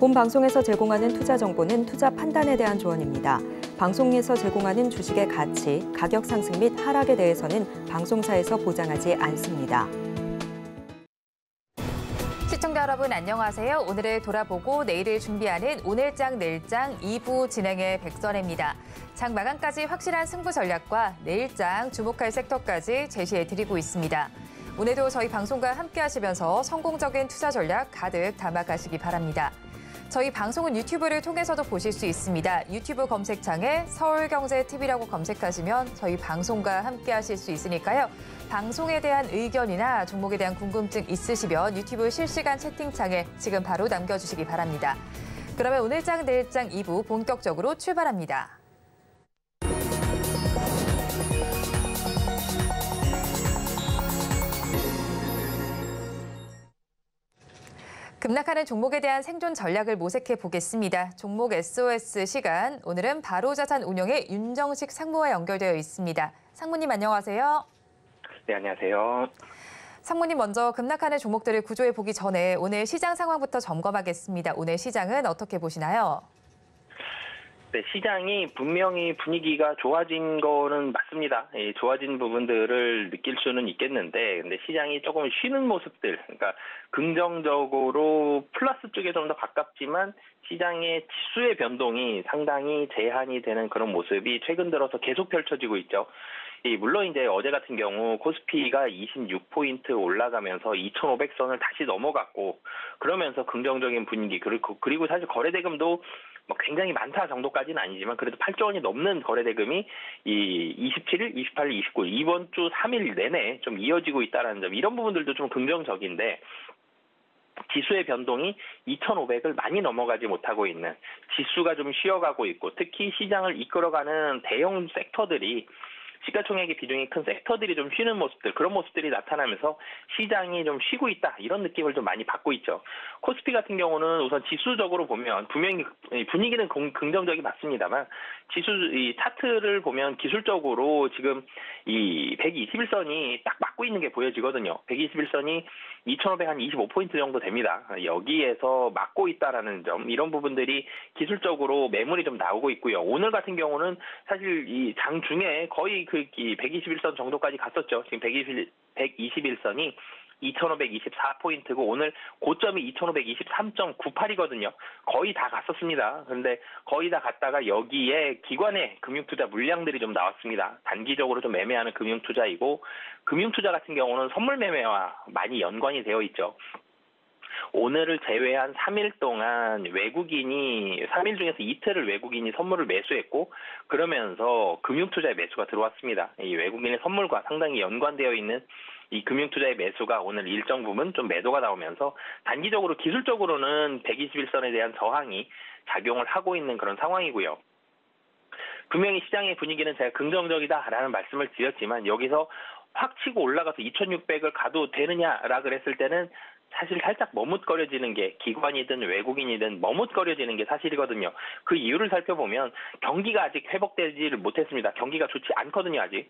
본 방송에서 제공하는 투자 정보는 투자 판단에 대한 조언입니다. 방송에서 제공하는 주식의 가치, 가격 상승 및 하락에 대해서는 방송사에서 보장하지 않습니다. 시청자 여러분 안녕하세요. 오늘을 돌아보고 내일을 준비하는 오늘장 내일장 2부 진행의 백선혜입니다. 장 마감까지 확실한 승부 전략과 내일장 주목할 섹터까지 제시해드리고 있습니다. 오늘도 저희 방송과 함께 하시면서 성공적인 투자 전략 가득 담아가시기 바랍니다. 저희 방송은 유튜브를 통해서도 보실 수 있습니다. 유튜브 검색창에 서울경제TV라고 검색하시면 저희 방송과 함께 하실 수 있으니까요. 방송에 대한 의견이나 종목에 대한 궁금증 있으시면 유튜브 실시간 채팅창에 지금 바로 남겨주시기 바랍니다. 그러면 오늘장 내일장 2부 본격적으로 출발합니다. 급락하는 종목에 대한 생존 전략을 모색해 보겠습니다. 종목 SOS 시간, 오늘은 바로자산운용의 윤정식 상무와 연결되어 있습니다. 상무님 안녕하세요. 네, 안녕하세요. 상무님 먼저 급락하는 종목들을 구조해 보기 전에 오늘 시장 상황부터 점검하겠습니다. 오늘 시장은 어떻게 보시나요? 네, 시장이 분명히 분위기가 좋아진 거는 맞습니다. 좋아진 부분들을 느낄 수는 있겠는데, 근데 시장이 조금 쉬는 모습들, 그러니까 긍정적으로 플러스 쪽에 좀 더 가깝지만 시장의 지수의 변동이 상당히 제한이 되는 그런 모습이 최근 들어서 계속 펼쳐지고 있죠. 물론 이제 어제 같은 경우 코스피가 26포인트 올라가면서 2,500선을 다시 넘어갔고, 그러면서 긍정적인 분위기, 그리고 사실 거래대금도 뭐 굉장히 많다 정도까지는 아니지만 그래도 8조 원이 넘는 거래대금이 이 27일, 28일, 29일 이번 주 3일 내내 좀 이어지고 있다는 점, 이런 부분들도 좀 긍정적인데, 지수의 변동이 2,500을 많이 넘어가지 못하고 있는, 지수가 좀 쉬어가고 있고, 특히 시장을 이끌어가는 대형 섹터들이, 시가총액의 비중이 큰 섹터들이 좀 쉬는 모습들, 그런 모습들이 나타나면서 시장이 좀 쉬고 있다, 이런 느낌을 좀 많이 받고 있죠. 코스피 같은 경우는 우선 지수적으로 보면 분명히 분위기는 긍정적이 맞습니다만, 이 차트를 보면 기술적으로 지금 이 121선이 딱 맞고 있는 게 보여지거든요. 121선이 2,500 한 25포인트 정도 됩니다. 여기에서 맞고 있다라는 점, 이런 부분들이 기술적으로 매물이 좀 나오고 있고요. 오늘 같은 경우는 사실 이 장 중에 거의 이 121선 정도까지 갔었죠. 지금 121선이 2,524포인트고 오늘 고점이 2,523.98이거든요. 거의 다 갔었습니다. 그런데 거의 다 갔다가 여기에 기관의 금융투자 물량들이 좀 나왔습니다. 단기적으로 좀 매매하는 금융투자이고, 금융투자 같은 경우는 선물 매매와 많이 연관이 되어 있죠. 오늘을 제외한 3일 동안 외국인이 3일 중에서 이틀을 외국인이 선물을 매수했고, 그러면서 금융투자의 매수가 들어왔습니다. 이 외국인의 선물과 상당히 연관되어 있는 이 금융투자의 매수가 오늘 일정 부분 좀 매도가 나오면서 단기적으로 기술적으로는 121선에 대한 저항이 작용을 하고 있는 그런 상황이고요. 분명히 시장의 분위기는 제가 긍정적이다라는 말씀을 드렸지만, 여기서 확 치고 올라가서 2,600을 가도 되느냐라 그랬을 때는 사실 살짝 머뭇거려지는 게, 기관이든 외국인이든 머뭇거려지는 게 사실이거든요. 그 이유를 살펴보면 경기가 아직 회복되지를 못했습니다. 경기가 좋지 않거든요, 아직.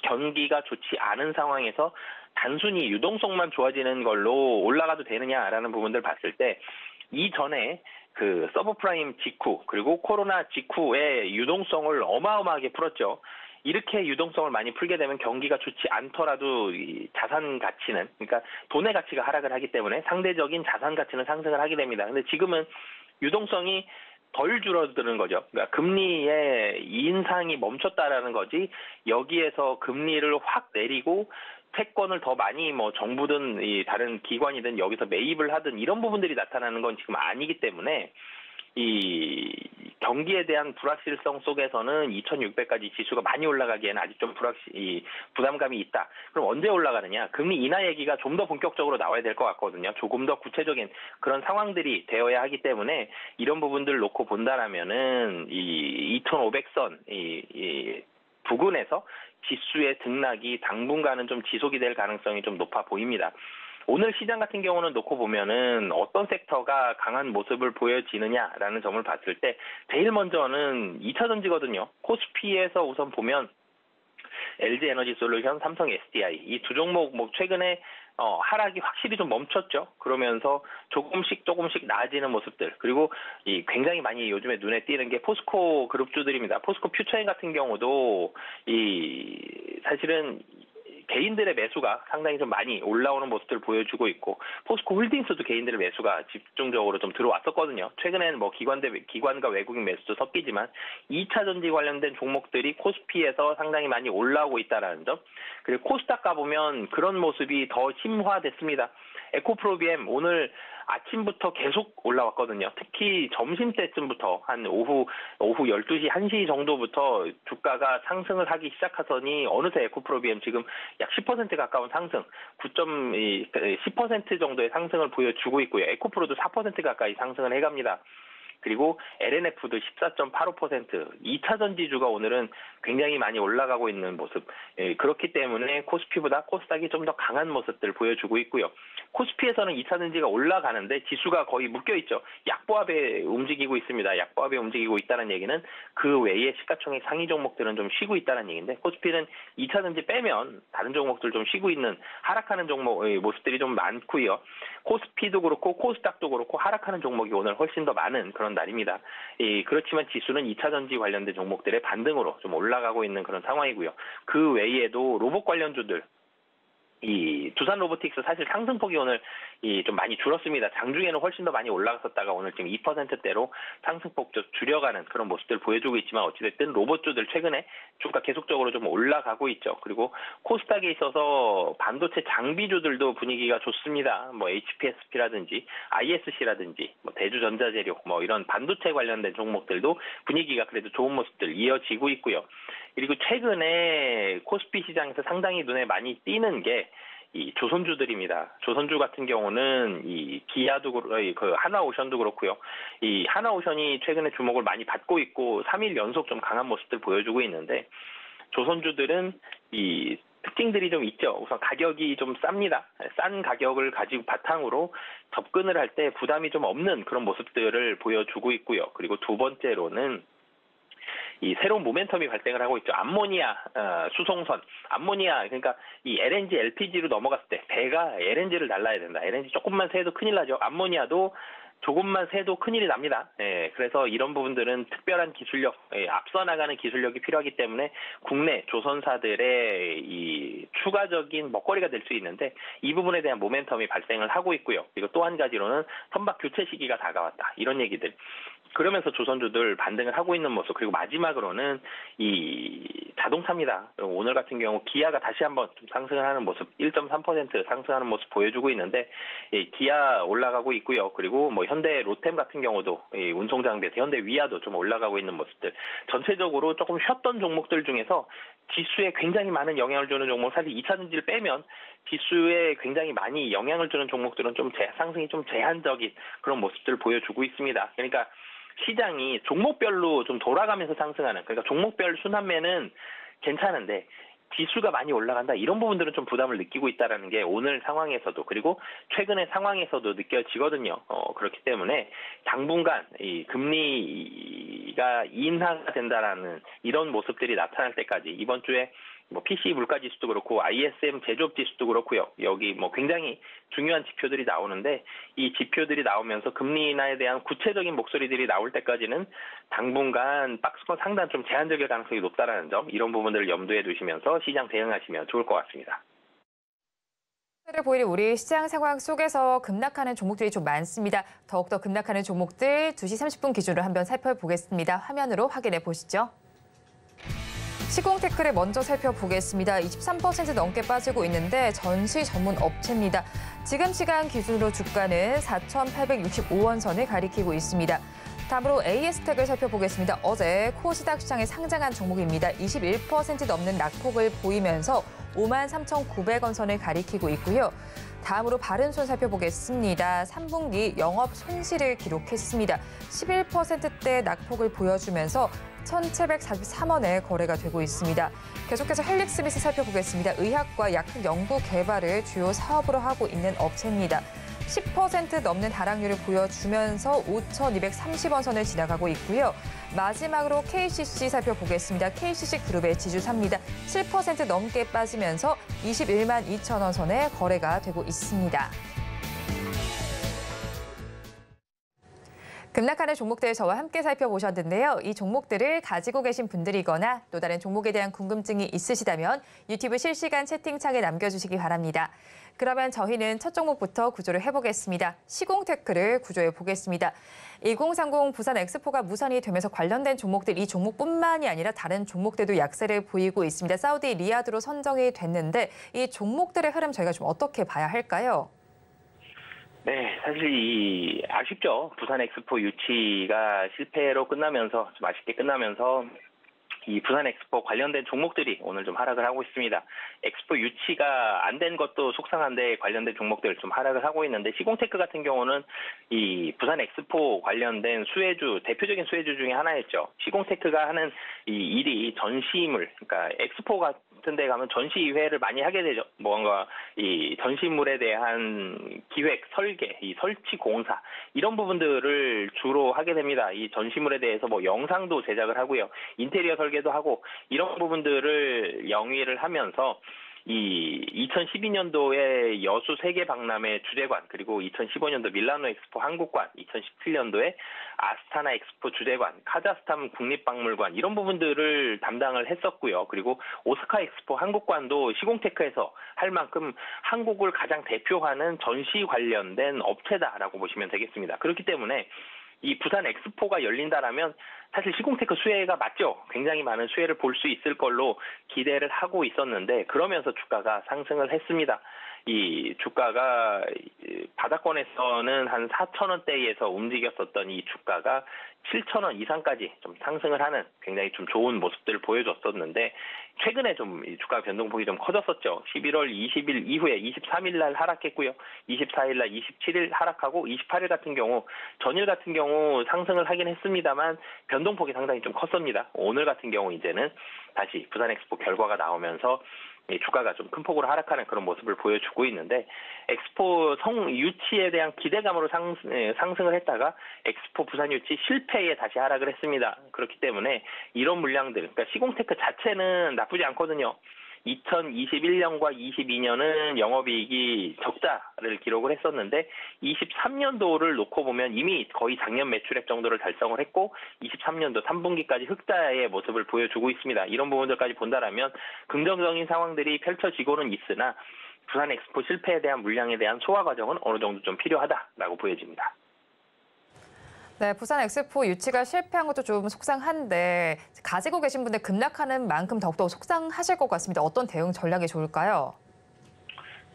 경기가 좋지 않은 상황에서 단순히 유동성만 좋아지는 걸로 올라가도 되느냐라는 부분들 봤을 때, 이전에 그 서브프라임 직후 그리고 코로나 직후에 유동성을 어마어마하게 풀었죠. 이렇게 유동성을 많이 풀게 되면 경기가 좋지 않더라도 이 자산 가치는, 그러니까 돈의 가치가 하락을 하기 때문에 상대적인 자산 가치는 상승을 하게 됩니다. 근데 지금은 유동성이 덜 줄어드는 거죠. 그러니까 금리의 인상이 멈췄다라는 거지, 여기에서 금리를 확 내리고 채권을 더 많이 뭐 정부든 이 다른 기관이든 여기서 매입을 하든 이런 부분들이 나타나는 건 지금 아니기 때문에, 이 경기에 대한 불확실성 속에서는 2,600까지 지수가 많이 올라가기에는 아직 좀 부담감이 있다. 그럼 언제 올라가느냐? 금리 인하 얘기가 좀 더 본격적으로 나와야 될 것 같거든요. 조금 더 구체적인 그런 상황들이 되어야 하기 때문에, 이런 부분들 놓고 본다라면은 이 2,500선 이 부근에서 지수의 등락이 당분간은 좀 지속이 될 가능성이 좀 높아 보입니다. 오늘 시장 같은 경우는 놓고 보면은 어떤 섹터가 강한 모습을 보여지느냐라는 점을 봤을 때, 제일 먼저는 2차전지거든요. 코스피에서 우선 보면 LG에너지솔루션, 삼성 SDI 이 두 종목 최근에 하락이 확실히 좀 멈췄죠. 그러면서 조금씩 나아지는 모습들. 그리고 이 굉장히 많이 요즘에 눈에 띄는 게 포스코 그룹주들입니다. 포스코 퓨처인 같은 경우도 사실은 개인들의 매수가 상당히 좀 많이 올라오는 모습들을 보여주고 있고, 포스코 홀딩스도 개인들의 매수가 집중적으로 좀 들어왔었거든요. 최근에는 뭐 기관과 외국인 매수도 섞이지만 2차 전지 관련된 종목들이 코스피에서 상당히 많이 올라오고 있다는 점, 그리고 코스닥 가보면 그런 모습이 더 심화됐습니다. 에코프로비엠 오늘 아침부터 계속 올라왔거든요. 특히 점심때쯤부터 한 오후 12시, 1시 정도부터 주가가 상승을 하기 시작하더니 어느새 에코프로비엠 지금 약 10% 가까운 상승, 10% 정도의 상승을 보여주고 있고요. 에코프로도 4% 가까이 상승을 해갑니다. 그리고 LNF도 14.85%, 2차 전지주가 오늘은 굉장히 많이 올라가고 있는 모습. 그렇기 때문에 코스피보다 코스닥이 좀 더 강한 모습들을 보여주고 있고요. 코스피에서는 2차 전지가 올라가는데 지수가 거의 묶여있죠. 약보합에 움직이고 있습니다. 약보합에 움직이고 있다는 얘기는 그 외에 시가총액 상위 종목들은 좀 쉬고 있다는 얘기인데, 코스피는 2차 전지 빼면 다른 종목들 좀 쉬고 있는, 하락하는 종목의 모습들이 좀 많고요. 코스피도 그렇고 코스닥도 그렇고 하락하는 종목이 오늘 훨씬 더 많은 그런 날입니다. 그렇지만 지수는 2차 전지 관련된 종목들의 반등으로 좀 올라가고 있는 그런 상황이고요. 그 외에도 로봇 관련주들, 이 두산 로보틱스 사실 상승폭이 오늘 좀 많이 줄었습니다. 장중에는 훨씬 더 많이 올라갔었다가 오늘 지금 2%대로 상승폭 좀 줄여가는 그런 모습들 보여주고 있지만, 어찌됐든 로봇주들 최근에 주가 계속적으로 좀 올라가고 있죠. 그리고 코스닥에 있어서 반도체 장비주들도 분위기가 좋습니다. 뭐 HPSP라든지 ISC라든지 뭐 대주전자재료 뭐 이런 반도체 관련된 종목들도 분위기가 그래도 좋은 모습들 이어지고 있고요. 그리고 최근에 코스피 시장에서 상당히 눈에 많이 띄는 게 이 조선주들입니다. 조선주 같은 경우는 이 기아도 그 하나오션도 그렇고요. 이 하나오션이 최근에 주목을 많이 받고 있고 3일 연속 좀 강한 모습들 보여주고 있는데, 조선주들은 이 특징들이 좀 있죠. 우선 가격이 좀 쌉니다. 싼 가격을 가지고 바탕으로 접근을 할 때 부담이 좀 없는 그런 모습들을 보여주고 있고요. 그리고 두 번째로는 이 새로운 모멘텀이 발생을 하고 있죠. 암모니아 수송선, 암모니아, 그러니까 이 LNG, LPG로 넘어갔을 때 배가 LNG를 날라야 된다. LNG 조금만 새도 큰일 나죠. 암모니아도 조금만 새도 큰일이 납니다. 그래서 이런 부분들은 특별한 기술력, 앞서 나가는 기술력이 필요하기 때문에 국내 조선사들의 이 추가적인 먹거리가 될 수 있는데, 이 부분에 대한 모멘텀이 발생을 하고 있고요. 그리고 또 한 가지로는 선박 교체 시기가 다가왔다. 이런 얘기들. 그러면서 조선주들 반등을 하고 있는 모습. 그리고 마지막으로는 이 자동차입니다. 오늘 같은 경우 기아가 다시 한번 좀 상승을 하는 모습, 1.3% 상승하는 모습 보여주고 있는데, 기아 올라가고 있고요. 그리고 뭐 현대 로템 같은 경우도 운송장비에서 현대 위아도 좀 올라가고 있는 모습들. 전체적으로 조금 쉬었던 종목들 중에서 지수에 굉장히 많은 영향을 주는 종목, 사실 2차 전지를 빼면 지수에 굉장히 많이 영향을 주는 종목들은 좀 상승이 좀 제한적인 그런 모습들을 보여주고 있습니다. 그러니까 시장이 종목별로 좀 돌아가면서 상승하는, 그러니까 종목별 순환매는 괜찮은데 지수가 많이 올라간다, 이런 부분들은 좀 부담을 느끼고 있다는 게 오늘 상황에서도, 그리고 최근의 상황에서도 느껴지거든요. 그렇기 때문에 당분간 이 금리가 인하가 된다라는 이런 모습들이 나타날 때까지, 이번 주에 뭐 PC 물가 지수도 그렇고 ISM 제조업 지수도 그렇고요. 여기 뭐 굉장히 중요한 지표들이 나오는데, 이 지표들이 나오면서 금리 인하에 대한 구체적인 목소리들이 나올 때까지는 당분간 박스권 상단 좀 제한적일 가능성이 높다라는 점, 이런 부분들을 염두에 두시면서 시장 대응하시면 좋을 것 같습니다. 를 보이는 우리 시장 상황 속에서 급락하는 종목들이 좀 많습니다. 더욱더 급락하는 종목들 2시 30분 기준으로 한번 살펴보겠습니다. 화면으로 확인해 보시죠. 시공테크를 먼저 살펴보겠습니다. 23% 넘게 빠지고 있는데 전시 전문 업체입니다. 지금 시간 기준으로 주가는 4,865원 선을 가리키고 있습니다. 다음으로 AS텍을 살펴보겠습니다. 어제 코스닥 시장에 상장한 종목입니다. 21% 넘는 낙폭을 보이면서 53,900원 선을 가리키고 있고요. 다음으로 바른손 살펴보겠습니다. 3분기 영업 손실을 기록했습니다. 11%대 낙폭을 보여주면서 1,743원에 거래가 되고 있습니다. 계속해서 헬릭스미스 살펴보겠습니다. 의학과 약품 연구 개발을 주요 사업으로 하고 있는 업체입니다. 10% 넘는 하락률을 보여주면서 5,230원 선을 지나가고 있고요. 마지막으로 KCC 살펴보겠습니다. KCC 그룹의 지주사입니다. 7% 넘게 빠지면서 21만 2천 원 선에 거래가 되고 있습니다. 급락하는 종목들 저와 함께 살펴보셨는데요. 이 종목들을 가지고 계신 분들이거나 또 다른 종목에 대한 궁금증이 있으시다면 유튜브 실시간 채팅창에 남겨주시기 바랍니다. 그러면 저희는 첫 종목부터 구조를 해보겠습니다. 시공테크를 구조해 보겠습니다. 1030 부산 엑스포가 무산이 되면서 관련된 종목들 이 종목뿐만이 아니라 다른 종목들도 약세를 보이고 있습니다. 사우디 리야드로 선정이 됐는데 이 종목들의 흐름 저희가 좀 어떻게 봐야 할까요? 네, 사실 아쉽죠. 부산 엑스포 유치가 실패로 끝나면서 좀 아쉽게 끝나면서 이 부산 엑스포 관련된 종목들이 오늘 좀 하락을 하고 있습니다. 엑스포 유치가 안 된 것도 속상한데 관련된 종목들 좀 하락을 하고 있는데 시공테크 같은 경우는 이 부산 엑스포 관련된 수혜주, 대표적인 수혜주 중에 하나였죠. 시공테크가 하는 이 일이 전시물, 그러니까 엑스포 같은 데 가면 전시회를 많이 하게 되죠. 뭔가 이 전시물에 대한 기획, 설계, 이 설치 공사 이런 부분들을 주로 하게 됩니다. 이 전시물에 대해서 뭐 영상도 제작을 하고요. 인테리어 설계도 하고 이런 부분들을 영위를 하면서 이 2012년도에 여수 세계 박람회 주재관, 그리고 2015년도 밀라노 엑스포 한국관, 2017년도에 아스타나 엑스포 주재관, 카자흐스탄 국립박물관 이런 부분들을 담당을 했었고요. 그리고 오스카 엑스포 한국관도 시공테크에서 할 만큼 한국을 가장 대표하는 전시 관련된 업체다라고 보시면 되겠습니다. 그렇기 때문에 이 부산 엑스포가 열린다라면 사실 시공테크 수혜가 맞죠. 굉장히 많은 수혜를 볼 수 있을 걸로 기대를 하고 있었는데 그러면서 주가가 상승을 했습니다. 이 주가가 바닥권에서는 한 4,000원대에서 움직였었던 이 주가가 7,000원 이상까지 좀 상승을 하는 굉장히 좀 좋은 모습들을 보여줬었는데 최근에 좀 주가 변동폭이 좀 커졌었죠. 11월 20일 이후에 23일 날 하락했고요. 24일 날 27일 하락하고 28일 같은 경우 전일 같은 경우 상승을 하긴 했습니다만 변동폭이 상당히 좀 컸습니다. 오늘 같은 경우 이제는 다시 부산 엑스포 결과가 나오면서 주가가 좀 큰 폭으로 하락하는 그런 모습을 보여주고 있는데 엑스포 유치에 대한 기대감으로 상승을 했다가 엑스포 부산 유치 실패에 다시 하락을 했습니다. 그렇기 때문에 이런 물량들, 그러니까 시공테크 자체는 나쁘지 않거든요. 2021년과 22년은 영업이익이 적자를 기록을 했었는데 23년도를 놓고 보면 이미 거의 작년 매출액 정도를 달성을 했고 23년도 3분기까지 흑자의 모습을 보여주고 있습니다. 이런 부분들까지 본다라면 긍정적인 상황들이 펼쳐지고는 있으나 부산 엑스포 실패에 대한 물량에 대한 소화 과정은 어느 정도 좀 필요하다라고 보여집니다. 네, 부산 엑스포 유치가 실패한 것도 좀 속상한데 가지고 계신 분들 급락하는 만큼 더욱더 속상하실 것 같습니다. 어떤 대응 전략이 좋을까요?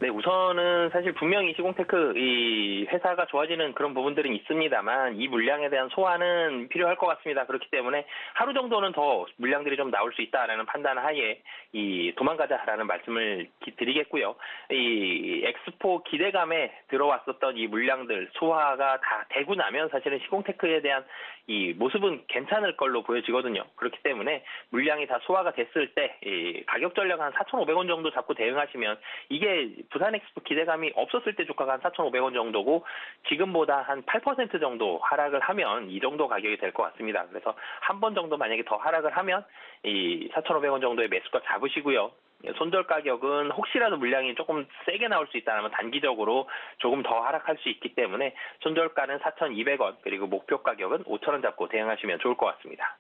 네, 우선은 사실 분명히 시공테크 이 회사가 좋아지는 그런 부분들은 있습니다만 이 물량에 대한 소화는 필요할 것 같습니다. 그렇기 때문에 하루 정도는 더 물량들이 좀 나올 수 있다라는 판단 하에 이 도망가자라는 말씀을 드리겠고요. 이 엑스포 기대감에 들어왔었던 이 물량들 소화가 다 되고 나면 사실은 시공테크에 대한 이 모습은 괜찮을 걸로 보여지거든요. 그렇기 때문에 물량이 다 소화가 됐을 때 이 가격 전략 한 4,500원 정도 잡고 대응하시면 이게 부산 엑스포 기대감이 없었을 때 주가가 한 4,500원 정도고 지금보다 한 8% 정도 하락을 하면 이 정도 가격이 될 것 같습니다. 그래서 한 번 정도 만약에 더 하락을 하면 이 4,500원 정도의 매수가 잡으시고요. 손절 가격은 혹시라도 물량이 조금 세게 나올 수 있다면 단기적으로 조금 더 하락할 수 있기 때문에 손절가는 4,200원 그리고 목표 가격은 5,000원 잡고 대응하시면 좋을 것 같습니다.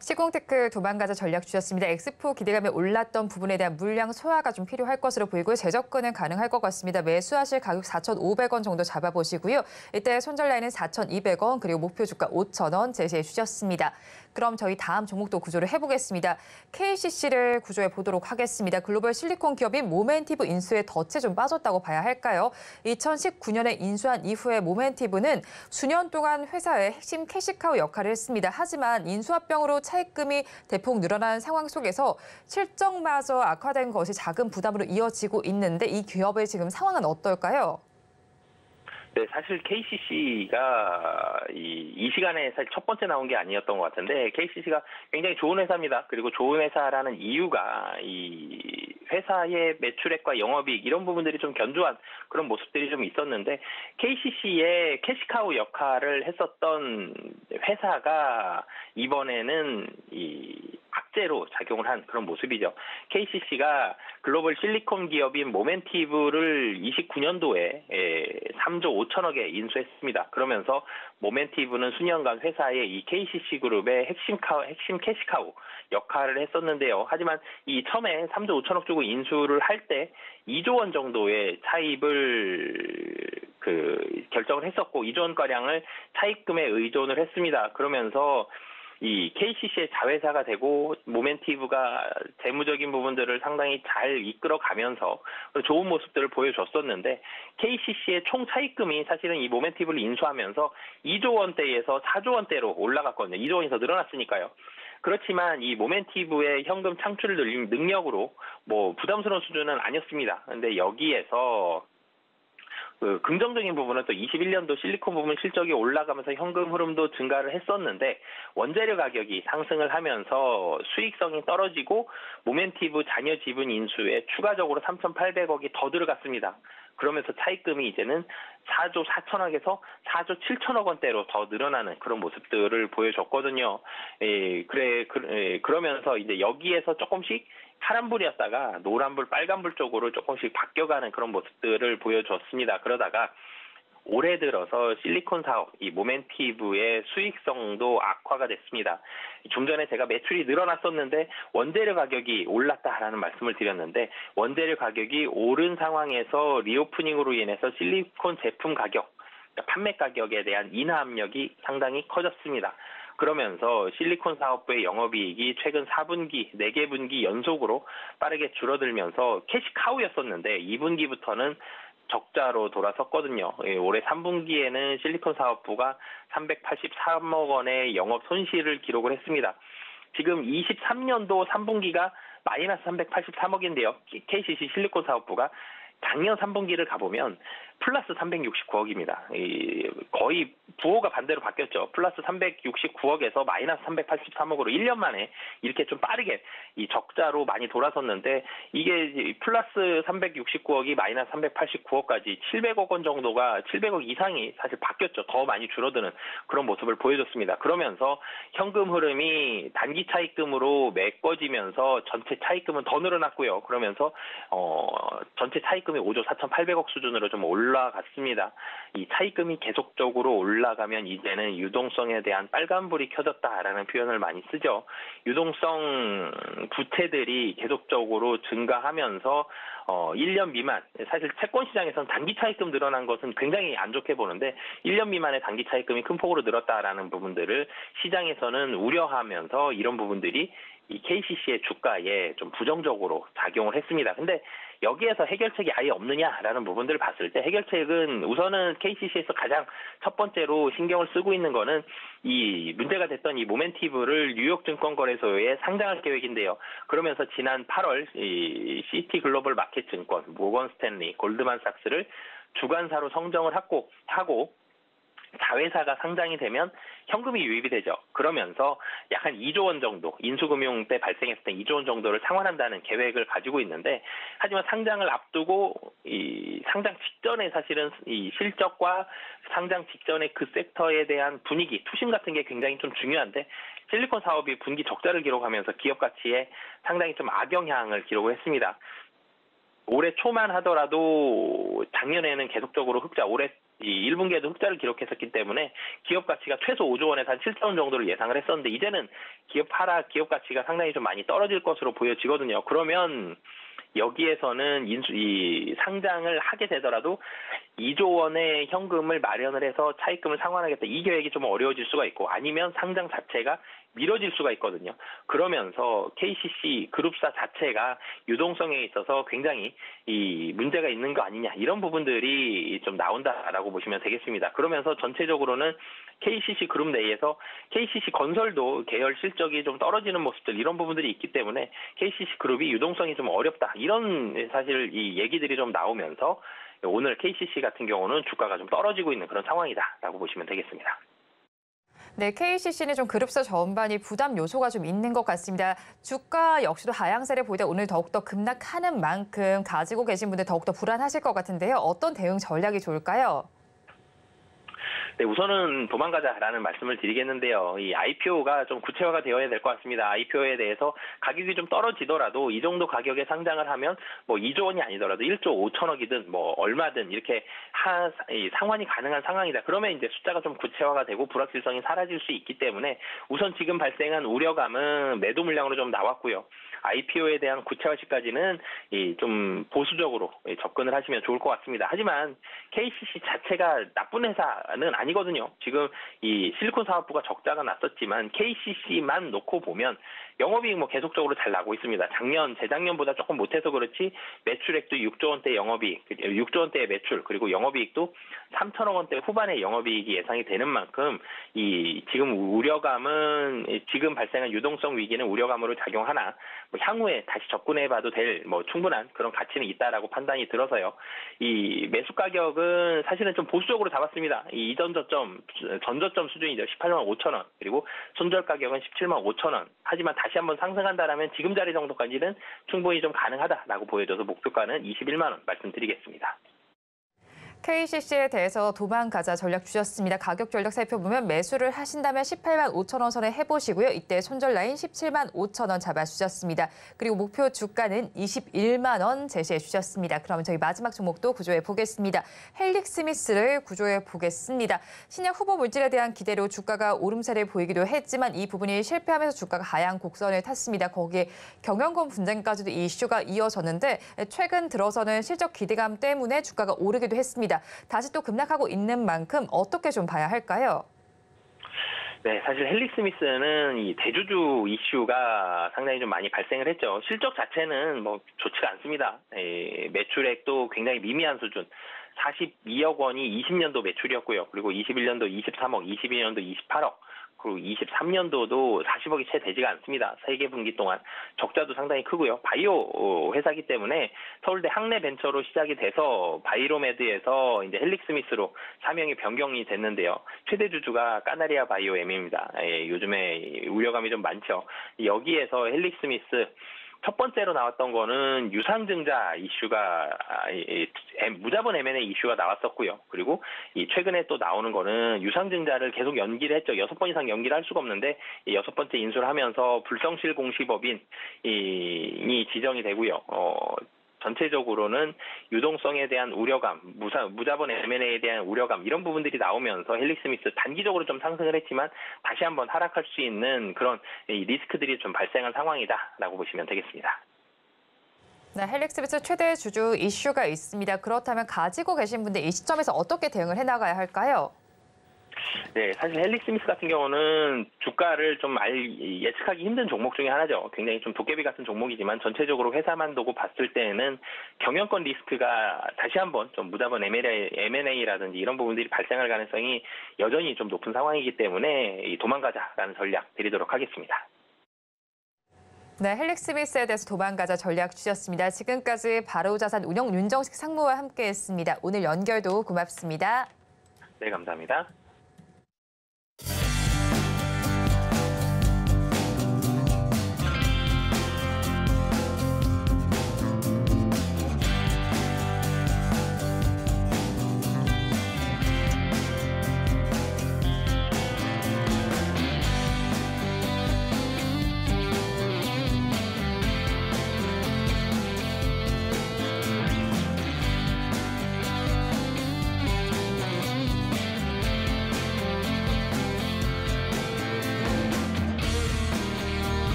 시공테크 도망가자 전략 주셨습니다. 엑스포 기대감에 올랐던 부분에 대한 물량 소화가 좀 필요할 것으로 보이고요. 재접근은 가능할 것 같습니다. 매수하실 가격 4,500원 정도 잡아보시고요. 이때 손절 라인은 4,200원 그리고 목표 주가 5,000원 제시해 주셨습니다. 그럼 저희 다음 종목도 구조를 해보겠습니다. KCC를 구조해 보도록 하겠습니다. 글로벌 실리콘 기업인 모멘티브 인수에 덫에 좀 빠졌다고 봐야 할까요? 2019년에 인수한 이후에 모멘티브는 수년 동안 회사의 핵심 캐시카우 역할을 했습니다. 하지만 인수합병으로 차입금이 대폭 늘어난 상황 속에서 실적마저 악화된 것이 작은 부담으로 이어지고 있는데 이 기업의 지금 상황은 어떨까요? 네, 사실 KCC가 이 시간에 사실 첫 번째 나온 게 아니었던 것 같은데 KCC가 굉장히 좋은 회사입니다. 그리고 좋은 회사라는 이유가 이 회사의 매출액과 영업이익 이런 부분들이 좀 견조한 그런 모습들이 좀 있었는데 KCC의 캐시카우 역할을 했었던 회사가 이번에는 이 악재로 작용을 한 그런 모습이죠. KCC가 글로벌 실리콘 기업인 모멘티브를 29년도에 3조 5천억에 인수했습니다. 그러면서 모멘티브는 수년간 회사의 이 KCC 그룹의 핵심 캐시카우 역할을 했었는데요. 하지만 이 처음에 3조 5천억 주고 인수를 할 때 2조 원 정도의 차입을 결정을 했었고 2조 원가량을 차입금에 의존을 했습니다. 그러면서 이 KCC의 자회사가 되고 모멘티브가 재무적인 부분들을 상당히 잘 이끌어가면서 좋은 모습들을 보여줬었는데 KCC의 총 차입금이 사실은 이 모멘티브를 인수하면서 2조 원대에서 4조 원대로 올라갔거든요. 2조 원에서 늘어났으니까요. 그렇지만 이 모멘티브의 현금 창출 능력으로 뭐 부담스러운 수준은 아니었습니다. 근데 여기에서 긍정적인 부분은 또 21년도 실리콘 부분 실적이 올라가면서 현금 흐름도 증가를 했었는데 원재료 가격이 상승을 하면서 수익성이 떨어지고 모멘티브 잔여 지분 인수에 추가적으로 3,800억이 더 들어갔습니다. 그러면서 차입금이 이제는 4조 4천억에서 4조 7천억 원대로 더 늘어나는 그런 모습들을 보여줬거든요. 그러면서 이제 여기에서 조금씩 파란불이었다가 노란불, 빨간불 쪽으로 조금씩 바뀌어가는 그런 모습들을 보여줬습니다. 그러다가 올해 들어서 실리콘 사업, 이 모멘티브의 수익성도 악화가 됐습니다. 좀 전에 제가 매출이 늘어났었는데 원재료 가격이 올랐다라는 말씀을 드렸는데 원재료 가격이 오른 상황에서 리오프닝으로 인해서 실리콘 제품 가격, 그러니까 판매 가격에 대한 인하 압력이 상당히 커졌습니다. 그러면서 실리콘 사업부의 영업이익이 최근 4분기, 4개 분기 연속으로 빠르게 줄어들면서 캐시카우였었는데 2분기부터는 적자로 돌아섰거든요. 올해 3분기에는 실리콘 사업부가 383억 원의 영업 손실을 기록을 했습니다. 지금 23년도 3분기가 마이너스 383억인데요. KCC 실리콘 사업부가 작년 3분기를 가보면 플러스 369억입니다. 거의 부호가 반대로 바뀌었죠. 플러스 369억에서 마이너스 383억으로 1년 만에 이렇게 좀 빠르게 이 적자로 많이 돌아섰는데 이게 플러스 369억이 마이너스 389억까지 700억 원 정도가 700억 이상이 사실 바뀌었죠. 더 많이 줄어드는 그런 모습을 보여줬습니다. 그러면서 현금 흐름이 단기 차입금으로 메꿔지면서 전체 차입금은 더 늘어났고요. 그러면서 전체 차입금이 5조 4,800억 수준으로 좀 올라갔습니다. 이 차입금이 계속적으로 올라가면 이제는 유동성에 대한 빨간불이 켜졌다라는 표현을 많이 쓰죠. 유동성 부채들이 계속적으로 증가하면서 1년 미만, 사실 채권 시장에서는 단기 차입금 늘어난 것은 굉장히 안 좋게 보는데 1년 미만의 단기 차입금이 큰 폭으로 늘었다라는 부분들을 시장에서는 우려하면서 이런 부분들이 이 KCC의 주가에 좀 부정적으로 작용을 했습니다. 근데 여기에서 해결책이 아예 없느냐라는 부분들을 봤을 때 해결책은 우선은 KCC에서 가장 첫 번째로 신경을 쓰고 있는 거는 이 문제가 됐던 이 모멘티브를 뉴욕 증권거래소에 상장할 계획인데요. 그러면서 지난 8월 이 시티 글로벌 마켓 증권, 모건 스탠리, 골드만삭스를 주관사로 선정을 하고 자회사가 상장이 되면 현금이 유입이 되죠. 그러면서 약 한 2조 원 정도, 인수금융 때 발생했을 때 2조 원 정도를 상환한다는 계획을 가지고 있는데, 하지만 상장을 앞두고 이 상장 직전에 사실은 이 실적과 상장 직전에 그 섹터에 대한 분위기, 투심 같은 게 굉장히 좀 중요한데, 실리콘 사업이 분기 적자를 기록하면서 기업 가치에 상당히 좀 악영향을 기록을 했습니다. 올해 초만 하더라도 작년에는 계속적으로 흑자, 올해 이 1분기에도 흑자를 기록했었기 때문에 기업 가치가 최소 5조 원에서 한 7조 원 정도를 예상을 했었는데 이제는 기업 가치가 상당히 좀 많이 떨어질 것으로 보여지거든요. 그러면 여기에서는 이 상장을 하게 되더라도 2조 원의 현금을 마련을 해서 차입금을 상환하겠다. 이 계획이 좀 어려워질 수가 있고 아니면 상장 자체가 미뤄질 수가 있거든요. 그러면서 KCC 그룹사 자체가 유동성에 있어서 굉장히 이 문제가 있는 거 아니냐 이런 부분들이 좀 나온다라고 보시면 되겠습니다. 그러면서 전체적으로는 KCC 그룹 내에서 KCC 건설도 계열 실적이 좀 떨어지는 모습들 이런 부분들이 있기 때문에 KCC 그룹이 유동성이 좀 어렵다 이런 사실 이 얘기들이 좀 나오면서 오늘 KCC 같은 경우는 주가가 좀 떨어지고 있는 그런 상황이다라고 보시면 되겠습니다. 네, KCC는 좀 그룹사 전반이 부담 요소가 좀 있는 것 같습니다. 주가 역시도 하향세를 보이다 오늘 더욱더 급락하는 만큼 가지고 계신 분들 더욱더 불안하실 것 같은데요. 어떤 대응 전략이 좋을까요? 네, 우선은 도망가자라는 말씀을 드리겠는데요. 이 IPO가 좀 구체화가 되어야 될 것 같습니다. IPO에 대해서 가격이 좀 떨어지더라도 이 정도 가격에 상장을 하면 뭐 2조 원이 아니더라도 1조 5천억이든 뭐 얼마든 이렇게 상환이 가능한 상황이다. 그러면 이제 숫자가 좀 구체화가 되고 불확실성이 사라질 수 있기 때문에 우선 지금 발생한 우려감은 매도 물량으로 좀 나왔고요. IPO에 대한 구체화 시까지는 좀 보수적으로 접근을 하시면 좋을 것 같습니다. 하지만 KCC 자체가 나쁜 회사는 아니거든요. 지금 이 실리콘 사업부가 적자가 났었지만 KCC만 놓고 보면 영업이익 뭐 계속적으로 잘 나고 있습니다. 재작년보다 조금 못해서 그렇지 매출액도 6조 원대 영업이익, 6조 원대의 매출, 그리고 영업이익도 3천억 원대 후반의 영업이익이 예상이 되는 만큼 지금 우려감은 지금 발생한 유동성 위기는 우려감으로 작용하나 향후에 다시 접근해봐도 될 충분한 그런 가치는 있다라고 판단이 들어서요. 이 매수 가격은 사실은 좀 보수적으로 잡았습니다. 이 전저점 수준이죠. 18만 5천 원, 그리고 손절 가격은 17만 5천 원. 하지만 다시 한번 상승한다라면 지금 자리 정도까지는 충분히 좀 가능하다라고 보여져서 목표가는 21만 원 말씀드리겠습니다. KCC에 대해서 도망가자 전략 주셨습니다. 가격 전략 살펴보면 매수를 하신다면 18만 5천 원 선에 해보시고요. 이때 손절 라인 17만 5천 원 잡아주셨습니다. 그리고 목표 주가는 21만 원 제시해 주셨습니다. 그러면 저희 마지막 종목도 구조해 보겠습니다. 헬릭스미스를 구조해 보겠습니다. 신약 후보 물질에 대한 기대로 주가가 오름세를 보이기도 했지만 이 부분이 실패하면서 주가가 하향 곡선을 탔습니다. 거기에 경영권 분쟁까지도 이슈가 이어졌는데 최근 들어서는 실적 기대감 때문에 주가가 오르기도 했습니다. 다시 또 급락하고 있는 만큼 어떻게 좀 봐야 할까요? 네, 사실 헬릭스미스는 이 대주주 이슈가 상당히 좀 많이 발생을 했죠. 실적 자체는 좋지가 않습니다. 매출액도 굉장히 미미한 수준. 42억 원이 20년도 매출이었고요. 그리고 21년도 23억, 22년도 28억. 그리고 23년도도 40억이 채 되지가 않습니다. 3개 분기 동안 적자도 상당히 크고요. 바이오 회사이기 때문에 서울대 학내벤처로 시작이 돼서 바이로메드에서 이제 헬릭스미스로 사명이 변경이 됐는데요. 최대 주주가 까나리아 바이오엠입니다. 요즘에 우려감이 좀 많죠. 여기에서 헬릭스미스 첫 번째로 나왔던 거는 유상증자 이슈가 무자본 M&A 이슈가 나왔었고요. 그리고 최근에 또 나오는 거는 유상증자를 계속 연기를 했죠. 6번 이상 연기를 할 수가 없는데 6번째 인수를 하면서 불성실 공시법인이 지정이 되고요. 전체적으로는 유동성에 대한 우려감, 무자본 M&A에 대한 우려감 이런 부분들이 나오면서 헬릭스미스 단기적으로 좀 상승을 했지만 다시 한번 하락할 수 있는 그런 리스크들이 좀 발생한 상황이다라고 보시면 되겠습니다. 네, 헬릭스미스 최대 주주 이슈가 있습니다. 그렇다면 가지고 계신 분들 이 시점에서 어떻게 대응을 해나가야 할까요? 네, 사실 헬릭스미스 같은 경우는 주가를 좀 예측하기 힘든 종목 중에 하나죠. 굉장히 좀 도깨비 같은 종목이지만 전체적으로 회사만 두고 봤을 때는 경영권 리스크가 다시 한번 좀 무자본 M&A라든지 이런 부분들이 발생할 가능성이 여전히 좀 높은 상황이기 때문에 도망가자라는 전략 드리도록 하겠습니다. 네, 헬릭스미스에 대해서 도망가자 전략 주셨습니다. 지금까지 바로자산 운영 윤정식 상무와 함께했습니다. 오늘 연결도 고맙습니다. 네, 감사합니다.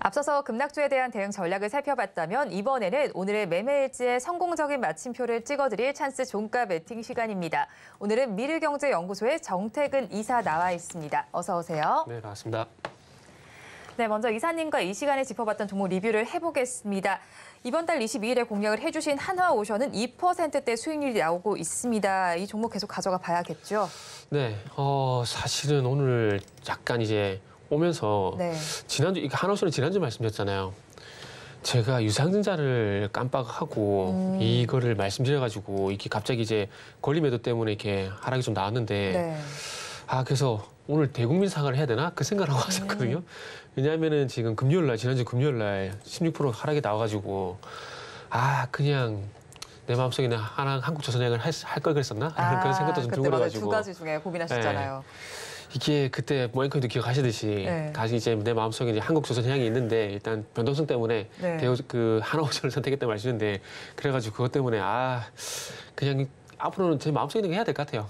앞서서 급락주에 대한 대응 전략을 살펴봤다면 이번에는 오늘의 매매일지에 성공적인 마침표를 찍어드릴 찬스 종가 매팅 시간입니다. 오늘은 미르경제연구소의 정태근 이사 나와 있습니다. 어서 오세요. 네, 반갑습니다. 네, 먼저 이사님과 이 시간에 짚어봤던 종목 리뷰를 해보겠습니다. 이번 달 22일에 공략을 해주신 한화오션은 2%대 수익률이 나오고 있습니다. 이 종목 계속 가져가 봐야겠죠? 네, 사실은 오늘 약간 이제 오면서 네. 지난주, 한화오션은 지난주 말씀드렸잖아요. 제가 유상증자를 깜빡하고 이거를 말씀드려가지고 이게 갑자기 이제 권리 매도 때문에 이렇게 하락이 좀 나왔는데 네. 그래서 오늘 대국민 상을 해야 되나? 그 생각을 하고 왔었거든요. 왜냐하면은 지금 지난주 금요일 날 16% 하락이 나와가지고 그냥 내 마음속에 한국조선해양을 할 걸 그랬었나? 그런 생각도 좀 들고 그래가지고. 두 가지 중에 고민하셨잖아요. 이게 그때 뭐 앵커님도 기억하시듯이 네. 다시 이제 내 마음속에 이제 한국조선해양이 있는데 일단 변동성 때문에 네. 한화오션을 선택했다는 말씀인데 그래가지고 그것 때문에 그냥 앞으로는 제 마음속에 있는 게 해야 될 것 같아요.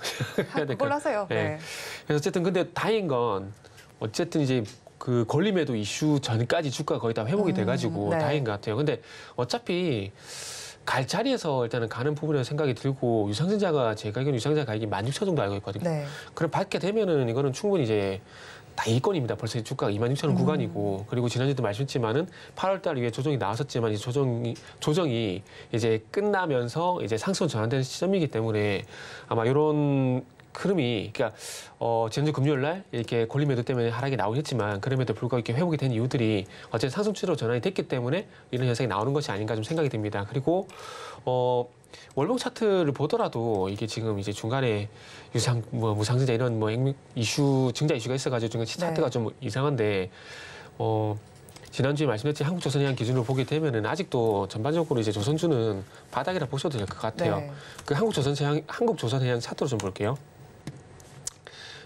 해야 될 그걸로 하세요. 네. 네. 그래서 어쨌든 근데 다행인 건 어쨌든 이제 그 권리매도 이슈 전까지 주가가 거의 다 회복이 돼가지고 네. 다행인 것 같아요. 근데 어차피 갈 자리에서 일단은 가는 부분이라는 생각이 들고 유상증자가 제가 알기로는 유상증자 가격이 16,000 정도 알고 있거든요. 네. 그럼 받게 되면은 이거는 충분히 이제 다 이권입니다. 벌써 주가가 26,000원 구간이고 그리고 지난주에도 말씀했지만은 8월달 이후에 조정이 나왔었지만 이 조정이 이제 끝나면서 이제 상승 전환되는 시점이기 때문에 아마 이런 흐름이 그러니까 지난주 금요일 날 이렇게 권리 매도 때문에 하락이 나오긴 했지만 그럼에도 불구하고 이렇게 회복이 된 이유들이 어쨌든 상승 추세로 전환이 됐기 때문에 이런 현상이 나오는 것이 아닌가 좀 생각이 듭니다. 그리고 월봉 차트를 보더라도 이게 지금 이제 중간에 무상증자 이런 증자 이슈가 있어가지고 지금 차트가 네. 좀 이상한데 지난주에 말씀드렸지 한국조선해양 기준으로 보게 되면은 아직도 전반적으로 이제 조선주는 바닥이라 보셔도 될 것 같아요. 네. 그 한국조선해양 차트로 좀 볼게요.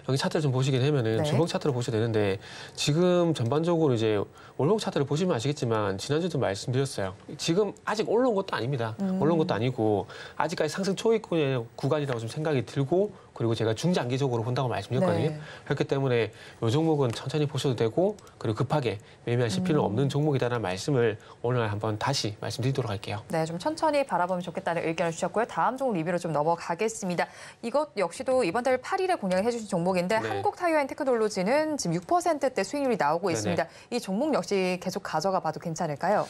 여기 차트를 좀 보시게 되면은 네. 주봉 차트를 보셔도 되는데 지금 전반적으로 이제 월봉 차트를 보시면 아시겠지만 지난주도 말씀드렸어요. 지금 아직 올라온 것도 아닙니다. 올라온 것도 아니고 아직까지 상승 초입구의 구간이라고 좀 생각이 들고 그리고 제가 중장기적으로 본다고 말씀드렸거든요. 네. 그렇기 때문에 이 종목은 천천히 보셔도 되고 그리고 급하게 매매하실 필요는 없는 종목이다라는 말씀을 오늘 한번 다시 말씀드리도록 할게요. 네, 좀 천천히 바라보면 좋겠다는 의견을 주셨고요. 다음 종목 리뷰로 좀 넘어가겠습니다. 이것 역시도 이번 달 8일에 공략을 해주신 종목인데 네. 한국타이어앤테크놀로지는 지금 6%대 수익률이 나오고 네네. 있습니다. 이 종목 역시 계속 가져가 봐도 괜찮을까요?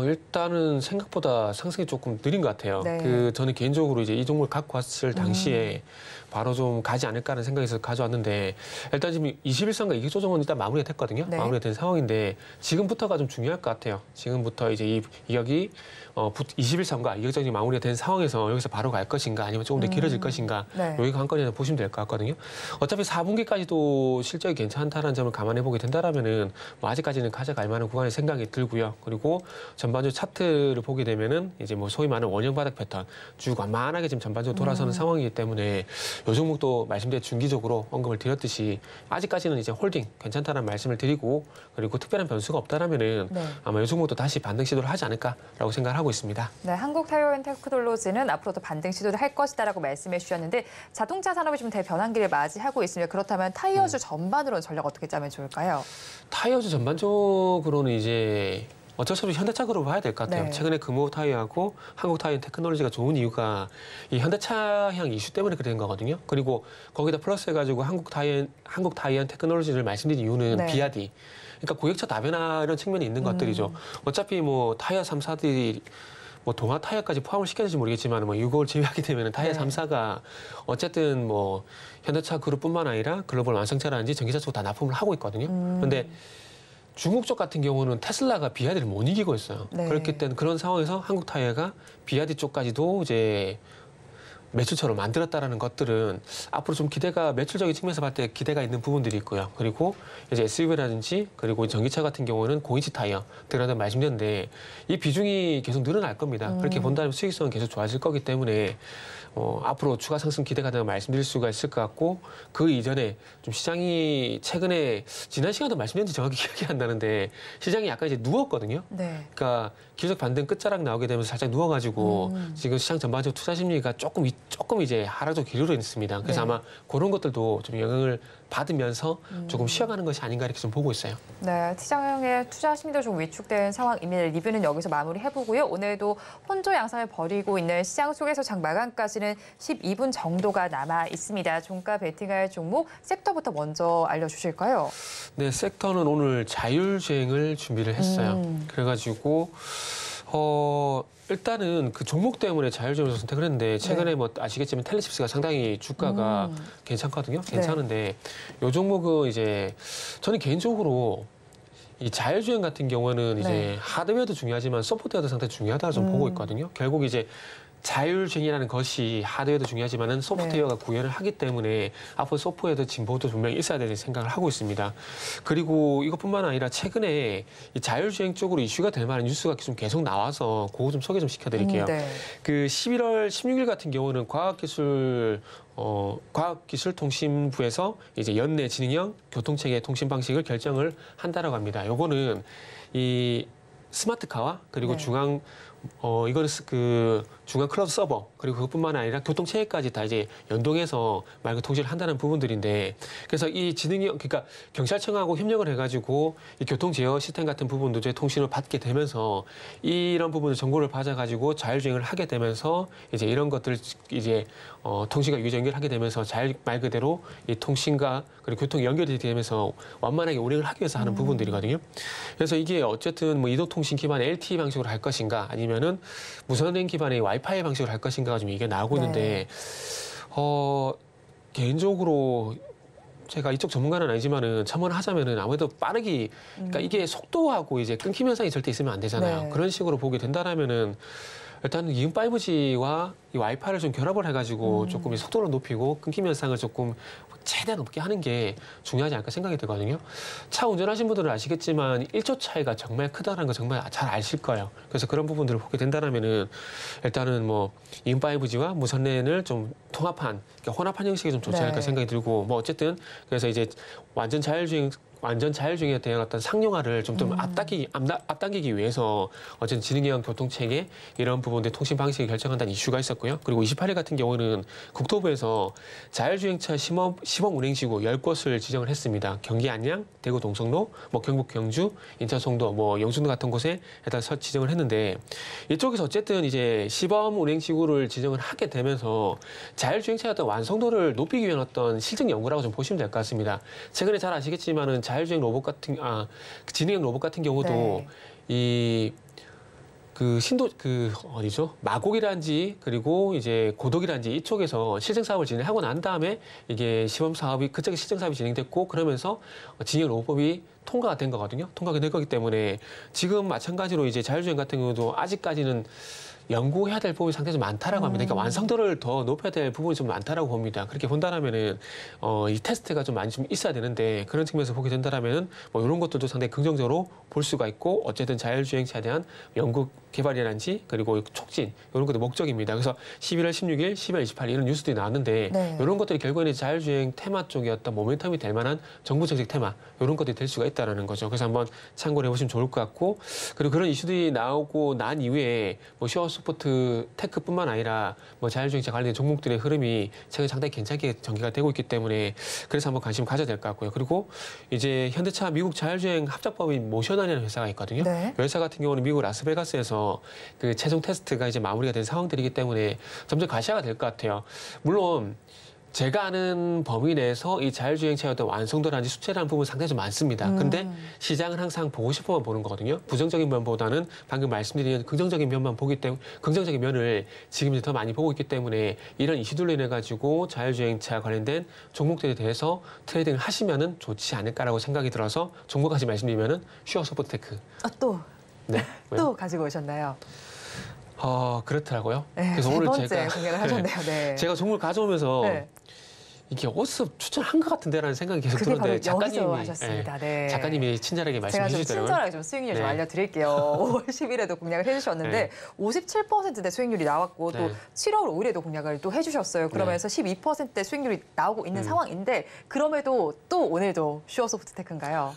일단은 생각보다 상승이 조금 느린 것 같아요. 네. 저는 개인적으로 이제 이 종목을 갖고 왔을 당시에 바로 좀 가지 않을까라는 생각에서 가져왔는데 일단 지금 21선과 이익 조정은 일단 마무리가 됐거든요. 네. 마무리가 된 상황인데 지금부터가 좀 중요할 것 같아요. 지금부터 이제 이 이격이 21선과 이익 조정이 마무리가 된 상황에서 여기서 바로 갈 것인가 아니면 조금 더 길어질 것인가 네. 여기 관건이라도 보시면 될 것 같거든요. 어차피 4분기까지도 실적이 괜찮다는 점을 감안해 보게 된다라면은 아직까지는 가져갈 만한 구간의 생각이 들고요. 그리고 전반적으로 차트를 보게 되면은 이제 소위 말하는 원형 바닥 패턴 쭉 완만하게 지금 전반적으로 돌아서는 상황이기 때문에 이 종목도 말씀드린 중기적으로 언급을 드렸듯이 아직까지는 이제 홀딩 괜찮다는 말씀을 드리고 그리고 특별한 변수가 없다라면은 네. 아마 이 종목도 다시 반등 시도를 하지 않을까라고 생각을 하고 있습니다. 네, 한국타이어앤테크놀로지는 앞으로도 반등 시도를 할 것이다라고 말씀해 주셨는데 자동차 산업이 좀 대변환기를 맞이하고 있습니다. 그렇다면 타이어주 전반으로는 전략 어떻게 짜면 좋을까요? 타이어주 전반적으로는 이제 어쩔 수 없이 현대차 그룹을 봐야 될 것 같아요. 네. 최근에 금호 타이어하고 한국 타이어 테크놀로지가 좋은 이유가 이 현대차향 이슈 때문에 그런 거거든요. 그리고 거기다 플러스 해가지고 한국 타이어 테크놀로지를 말씀드린 이유는 네. 비아디. 그러니까 고객차 다변화 이런 측면이 있는 것들이죠. 어차피 타이어 3사들이 동아 타이어까지 포함을 시켜야될지 모르겠지만 이걸 제외하게 되면 타이어 네. 3사가 어쨌든 현대차 그룹뿐만 아니라 글로벌 완성차라든지 전기차 쪽 다 납품을 하고 있거든요. 그런데 중국 쪽 같은 경우는 테슬라가 비아디를 못 이기고 있어요. 네. 그렇기 때문에 그런 상황에서 한국 타이어가 비아디 쪽까지도 이제 매출처럼 만들었다라는 것들은 앞으로 좀 매출적인 측면에서 봤을 때 기대가 있는 부분들이 있고요. 그리고 이제 SUV라든지 그리고 전기차 같은 경우는 고인치 타이어 들어간다고 말씀드렸는데 이 비중이 계속 늘어날 겁니다. 그렇게 본다면 수익성은 계속 좋아질 거기 때문에 앞으로 추가 상승 기대가 된다고 말씀드릴 수가 있을 것 같고 그 이전에 좀 시장이 최근에 지난 시간도 말씀드렸는지 정확히 기억이 안 나는데 시장이 약간 이제 누웠거든요. 네. 그러니까 기술적 반등 끝자락 나오게 되면서 살짝 누워가지고 지금 시장 전반적으로 투자 심리가 조금 조금 이제 하락도 기울어 있습니다. 그래서 네. 아마 그런 것들도 좀 영향을 받으면서 조금 쉬어가는 것이 아닌가 이렇게 좀 보고 있어요. 네, 시장의 투자 심리도 좀 위축된 상황입니다. 리뷰는 여기서 마무리해보고요. 오늘도 혼조 양상을 벌이고 있는 시장 속에서 장 마감까지는 12분 정도가 남아 있습니다. 종가 베팅할 종목 섹터부터 먼저 알려주실까요? 네, 섹터는 오늘 자율주행을 준비를 했어요. 그래가지고 일단은 그 종목 때문에 자율주행을 선택을 했는데 최근에 뭐 아시겠지만 텔레칩스가 상당히 주가가 괜찮거든요. 괜찮은데 이 종목은 이제 저는 개인적으로 이 자율주행 같은 경우는 이제 하드웨어도 중요하지만 소프트웨어도 상당히 중요하다 좀 보고 있거든요. 결국 이제 자율주행이라는 것이 하드웨어도 중요하지만은 소프트웨어가 구현을 하기 때문에 앞으로 소프트웨어도 진보도 분명히 있어야 되는 생각을 하고 있습니다. 그리고 이것뿐만 아니라 최근에 이 자율주행 쪽으로 이슈가 될 만한 뉴스가 좀 계속 나와서 그거 좀 소개 좀 시켜드릴게요. 그 11월 16일 같은 경우는 과학기술통신부에서 이제 연내 지능형 교통체계 통신 방식을 결정을 한다라고 합니다. 요거는 이 스마트카와 그리고 이거는 그 중앙 클라우드 서버 그리고 그것뿐만 아니라 교통체계까지 다 이제 연동해서 말 통신을 한다는 부분들인데 그래서 이 지능형 그러니까 경찰청하고 협력을 해가지고 이 교통 제어 시스템 같은 부분도 이제 통신을 받게 되면서 이런 부분을 정보를 받아가지고 자율주행을 하게 되면서 이제 이런 것들 이제 통신과 유지 연결하게 되면서 말 그대로 이 통신과 그리고 교통 연결이 되면서 완만하게 운행을 하기 위해서 하는 부분들이거든요. 그래서 이게 어쨌든 뭐 이동통신 기반의 LTE 방식으로 할 것인가 아니면은 무선행 기반의 와이파이 방식으로 할 것인가가 좀 이게 나오고 있는데 개인적으로 제가 이쪽 전문가는 아니지만은 첨언하자면은 아무래도 빠르기 그러니까 이게 속도하고 이제 끊김 현상이 절대 있으면 안 되잖아요. 그런 식으로 보게 된다라면은 일단은 이음 5G와 이 와이파이를 좀 결합을 해가지고 조금 이 속도를 높이고 끊김 현상을 조금 최대한 높게 하는 게 중요하지 않을까 생각이 들거든요. 차 운전하신 분들은 아시겠지만 1초 차이가 정말 크다는 거 정말 잘 아실 거예요. 그래서 그런 부분들을 보게 된다라면은 일단은 뭐 이음 5G와 무선랜을 좀 통합한 그러니까 혼합한 형식이 좀 좋지 않을까 생각이 들고 뭐 어쨌든 그래서 이제 완전 자율주행에 대한 어떤 상용화를 좀 앞당기기 위해서 어쨌든 지능형 교통체계 이런 부분들 통신 방식을 결정한다는 이슈가 있었고요. 그리고 28일 같은 경우는 국토부에서 자율주행차 시범 운행지구 10곳을 지정을 했습니다. 경기 안양, 대구 동성로, 뭐 경북 경주, 인천 송도, 뭐 영sun도 같은 곳에 일단 지정을 했는데 이쪽에서 어쨌든 이제 시범 운행지구를 지정을 하게 되면서 자율주행차의 어떤 완성도를 높이기 위한 어떤 실증 연구라고 좀 보시면 될 것 같습니다. 최근에 잘 아시겠지만은 자율주행 로봇 지능형 로봇 같은 경우도 어디죠? 마곡이란지 그리고 이제 고덕이란지 이쪽에서 실증 사업을 진행하고 난 다음에 이게 시범 사업이 그쪽에 실증 사업이 진행됐고 그러면서 지능형 로봇법이 통과가 된 거거든요. 통과가 된 거기 때문에 지금 마찬가지로 이제 자율주행 같은 경우도 아직까지는 연구해야 될 부분이 상당히 좀 많다라고 합니다. 그러니까 완성도를 더 높여야 될 부분이 좀 많다라고 봅니다. 그렇게 본다라면은 이 테스트가 좀 많이 좀 있어야 되는데 그런 측면에서 보게 된다라면은 뭐 이런 것들도 상당히 긍정적으로 볼 수가 있고 어쨌든 자율주행차에 대한 연구 개발이라든지 그리고 촉진 이런 것도 목적입니다. 그래서 11월 16일, 12월 28일 이런 뉴스들이 나왔는데 이런 것들이 결국에는 자율주행 테마 쪽의 어떤 모멘텀이 될 만한 정부 정책 테마 이런 것들이 될 수가 있다라는 거죠. 그래서 한번 참고를 해보시면 좋을 것 같고 그리고 그런 이슈들이 나오고 난 이후에 뭐 슈어스포트 테크뿐만 아니라 뭐 자율주행차 관련된 종목들의 흐름이 최근 상당히 괜찮게 전개가 되고 있기 때문에 그래서 한번 관심 가져야 될 것 같고요. 그리고 이제 현대차 미국 자율주행 합작법인 모셔널이라는 회사가 있거든요. 이 회사 같은 경우는 미국 라스베가스에서 그 최종 테스트가 이제 마무리가 된 상황들이기 때문에 점점 가시화가 될 것 같아요. 물론 제가 아는 범위 내에서 이 자율주행차의 어떤 완성도라든지 수치라는 부분은 상당히 좀 많습니다. 근데 시장은 항상 보고 싶어만 보는 거거든요. 부정적인 면보다는 방금 말씀드린 긍정적인 면만 보기 때문에 긍정적인 면을 지금 더 많이 보고 있기 때문에 이런 이슈들로 인해 가지고 자율주행차 관련된 종목들에 대해서 트레이딩을 하시면은 좋지 않을까라고 생각이 들어서 종목까지 말씀드리면은 슈어소프트테크. 또 가지고 오셨나요? 그렇더라고요. 네, 그래서 오늘 제가 공략을 하셨네요. 제가 종목을 가져오면서 이게 어디서 추천한 것 같은데라는 생각이 계속 들었는데 작가님이 친절하게 말씀해 주시더라고요. 제가 좀 친절하게 좀 수익률 좀 알려드릴게요. 5월 10일에도 공략을 해주셨는데 57%대 수익률이 나왔고 또 7월 5일에도 공략을 또 해주셨어요. 그러면서 12%대 수익률이 나오고 있는 상황인데 그럼에도 또 오늘도 슈어소프트테크인가요?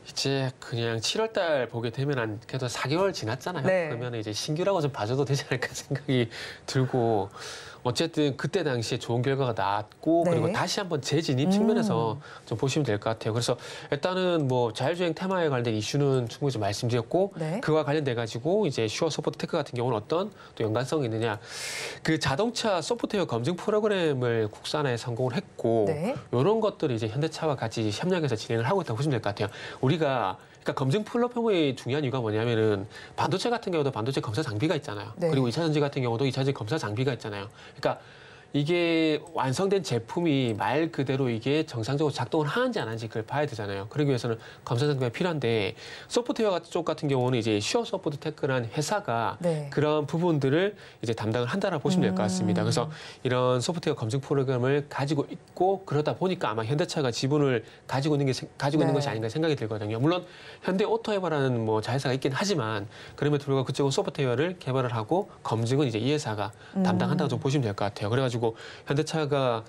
이제 그냥 7월 달 보게 되면 그래도 4개월 지났잖아요. 그러면 이제 신규라고 좀 봐줘도 되지 않을까 생각이 들고 어쨌든 그때 당시에 좋은 결과가 나왔고 네. 그리고 다시 한번 재진입 측면에서 좀 보시면 될 것 같아요. 그래서 일단은 뭐 자율주행 테마에 관련된 이슈는 충분히 좀 말씀드렸고 네. 그와 관련돼 가지고 이제 슈어 소프트 테크 같은 경우는 어떤 또 연관성이 있느냐. 그 자동차 소프트웨어 검증 프로그램을 국산화에 성공을 했고 네. 이런 것들을 이제 현대차와 같이 협력해서 진행을 하고 있다고 보시면 될 것 같아요. 우리가 그러니까 검증 플랫폼의 중요한 이유가 뭐냐면은 반도체 같은 경우도 반도체 검사 장비가 있잖아요. 네. 그리고 2차 전지 같은 경우도 2차 전지 검사 장비가 있잖아요. 그러니까 이게 완성된 제품이 말 그대로 이게 정상적으로 작동을 하는지 안 하는지 그걸 봐야 되잖아요. 그러기 위해서는 검사 장비가 필요한데 소프트웨어 쪽 같은 경우는 이제 슈어 소프트 테크라는 회사가 네. 그런 부분들을 이제 담당을 한다라고 보시면 될 것 같습니다. 그래서 이런 소프트웨어 검증 프로그램을 가지고 있고 그러다 보니까 아마 현대차가 지분을 가지고 있는 네. 것이 아닌가 생각이 들거든요. 물론 현대 오토에버라는 뭐 자회사가 있긴 하지만 그럼에도 불구하고 그쪽은 소프트웨어를 개발을 하고 검증은 이제 이 회사가 담당한다고 좀 보시면 될 것 같아요. 그래가지고 현대차가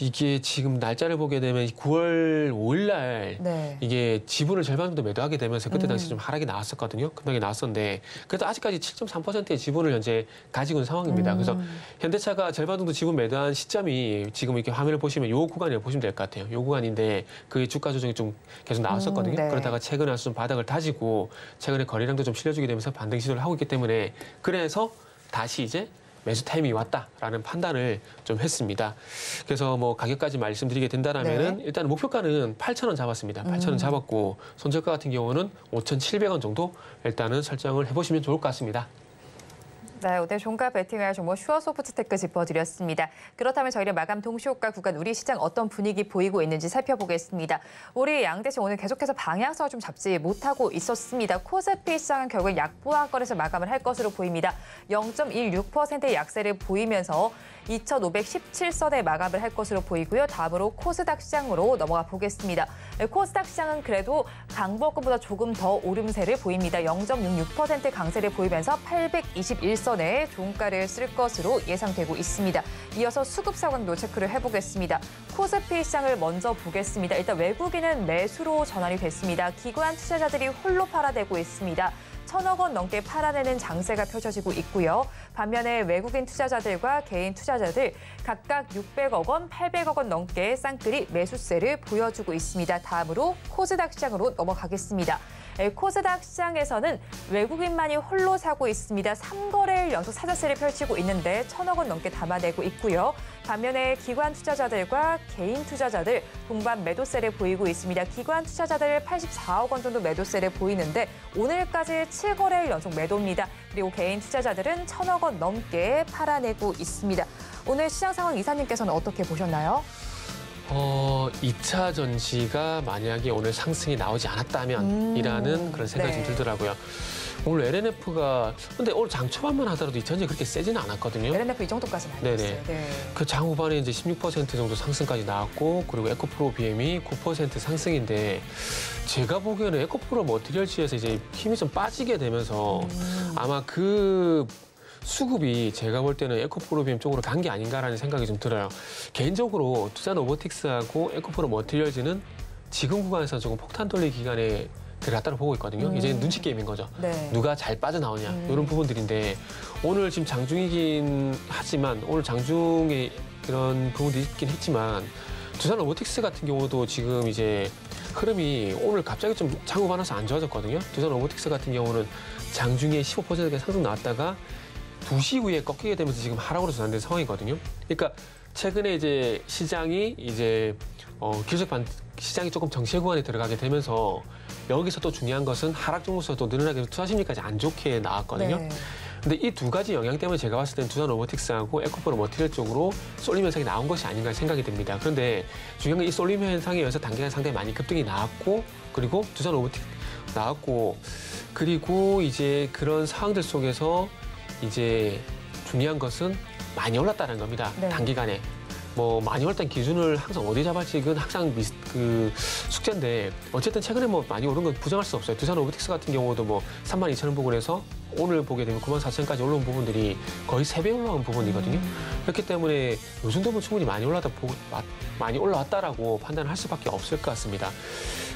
이게 지금 날짜를 보게 되면 9월 5일 날 네. 이게 지분을 절반 정도 매도하게 되면서 그때 당시 좀 하락이 나왔었거든요. 급락이 나왔었는데 그래도 아직까지 7.3%의 지분을 현재 가지고 있는 상황입니다. 그래서 현대차가 절반 정도 지분 매도한 시점이 지금 이렇게 화면을 보시면 요 구간이라고 보시면 될 것 같아요. 요 구간인데 그게 주가 조정이 좀 계속 나왔었거든요. 네. 그러다가 최근에 와서 좀 바닥을 다지고 최근에 거래량도 좀 실려주게 되면서 반등 시도를 하고 있기 때문에 그래서 다시 이제 매수 타이밍이 왔다라는 판단을 좀 했습니다. 그래서 뭐 가격까지 말씀드리게 된다라면은 네. 일단 목표가는 8,000원 잡았습니다. 8,000원 잡았고 손절가 같은 경우는 5,700원 정도 일단은 설정을 해보시면 좋을 것 같습니다. 네, 오늘 종가 베팅할 종목 슈어소프트테크 짚어드렸습니다. 그렇다면 저희는 마감 동시효과 구간 우리 시장 어떤 분위기 보이고 있는지 살펴보겠습니다. 우리 양대시 오늘 계속해서 방향성을 좀 잡지 못하고 있었습니다. 코스피 시장은 결국 약보합권에서 마감을 할 것으로 보입니다. 0.16%의 약세를 보이면서 2,517선에 마감을 할 것으로 보이고요. 다음으로 코스닥 시장으로 넘어가 보겠습니다. 코스닥 시장은 그래도 강보합권보다 조금 더 오름세를 보입니다. 0.66% 강세를 보이면서 821선에 종가를 쓸 것으로 예상되고 있습니다. 이어서 수급 상황도 체크를 해보겠습니다. 코스피 시장을 먼저 보겠습니다. 일단 외국인은 매수로 전환이 됐습니다. 기관 투자자들이 홀로 팔아대고 있습니다. 1,000억 원 넘게 팔아내는 장세가 펼쳐지고 있고요. 반면에 외국인 투자자들과 개인 투자자들 각각 600억 원, 800억 원 넘게 쌍끌이 매수세를 보여주고 있습니다. 다음으로 코스닥 시장으로 넘어가겠습니다. 코스닥 시장에서는 외국인만이 홀로 사고 있습니다. 3거래일 연속 사자세를 펼치고 있는데 1,000억 원 넘게 담아내고 있고요. 반면에 기관 투자자들과 개인 투자자들 동반 매도세를 보이고 있습니다. 기관 투자자들 84억 원 정도 매도세를 보이는데 오늘까지 7거래일 연속 매도입니다. 그리고 개인 투자자들은 1,000억 원 넘게 팔아내고 있습니다. 오늘 시장 상황 이사님께서는 어떻게 보셨나요? 2차 전지가 만약에 오늘 상승이 나오지 않았다면 이라는 그런 생각이 네. 좀 들더라고요. 오늘 LNF가 근데 오늘 장 초반만 하더라도 2차 전지 그렇게 세지는 않았거든요. LNF 이 정도까지는 네네. 아니었어요. 네. 그 장 후반에 이제 16% 정도 상승까지 나왔고 그리고 에코프로 BM이 9% 상승인데 제가 보기에는 에코프로 머티리얼즈에서 이제 힘이 좀 빠지게 되면서 아마 그 수급이 제가 볼 때는 에코프로 BM 쪽으로 간 게 아닌가라는 생각이 좀 들어요. 개인적으로 투자 로보틱스하고 에코프로 머티리얼즈는 지금 구간에서 조금 폭탄 돌리 기간에 들어갔다고 보고 있거든요. 이제 눈치 게임인 거죠. 네. 누가 잘 빠져나오냐 이런 부분들인데 오늘 지금 장중이긴 하지만 오늘 장중에 이런 부분도 있긴 했지만 두산 로보틱스 같은 경우도 지금 이제 흐름이 오늘 갑자기 좀 장후 반해서 안 좋아졌거든요. 두산 로보틱스 같은 경우는 장중에 15%가 상승 나왔다가 2시 이후에 꺾이게 되면서 지금 하락으로 전환된 상황이거든요. 그러니까 최근에 이제 시장이 이제 시장이 조금 정체 구간에 들어가게 되면서 여기서 또 중요한 것은 하락 종목에서도 늘어나게 투자 심리까지 안 좋게 나왔거든요. 네. 근데 이 두 가지 영향 때문에 제가 봤을 때는 두산 로보틱스하고 에코프로 머티리얼 쪽으로 쏠림 현상이 나온 것이 아닌가 생각이 듭니다. 그런데 중요한 건 이 쏠림 현상에 의해서 단기간 상당히 많이 급등이 나왔고 그리고 두산 로보틱스 나왔고 그리고 이제 그런 상황들 속에서 이제 중요한 것은 많이 올랐다는 겁니다. 네. 단기간에. 뭐 많이 올랐다는 기준을 항상 어디 잡을지 그건 항상 숙제인데 어쨌든 최근에 뭐 많이 오른 건 부정할 수 없어요. 두산 로보틱스 같은 경우도 뭐 32,000원 부근에서 오늘 보게 되면 94,000원까지 올라온 부분들이 거의 3배 올라온 부분이거든요. 그렇기 때문에 이 정도면 충분히 많이 올라왔다라고 판단을 할 수밖에 없을 것 같습니다.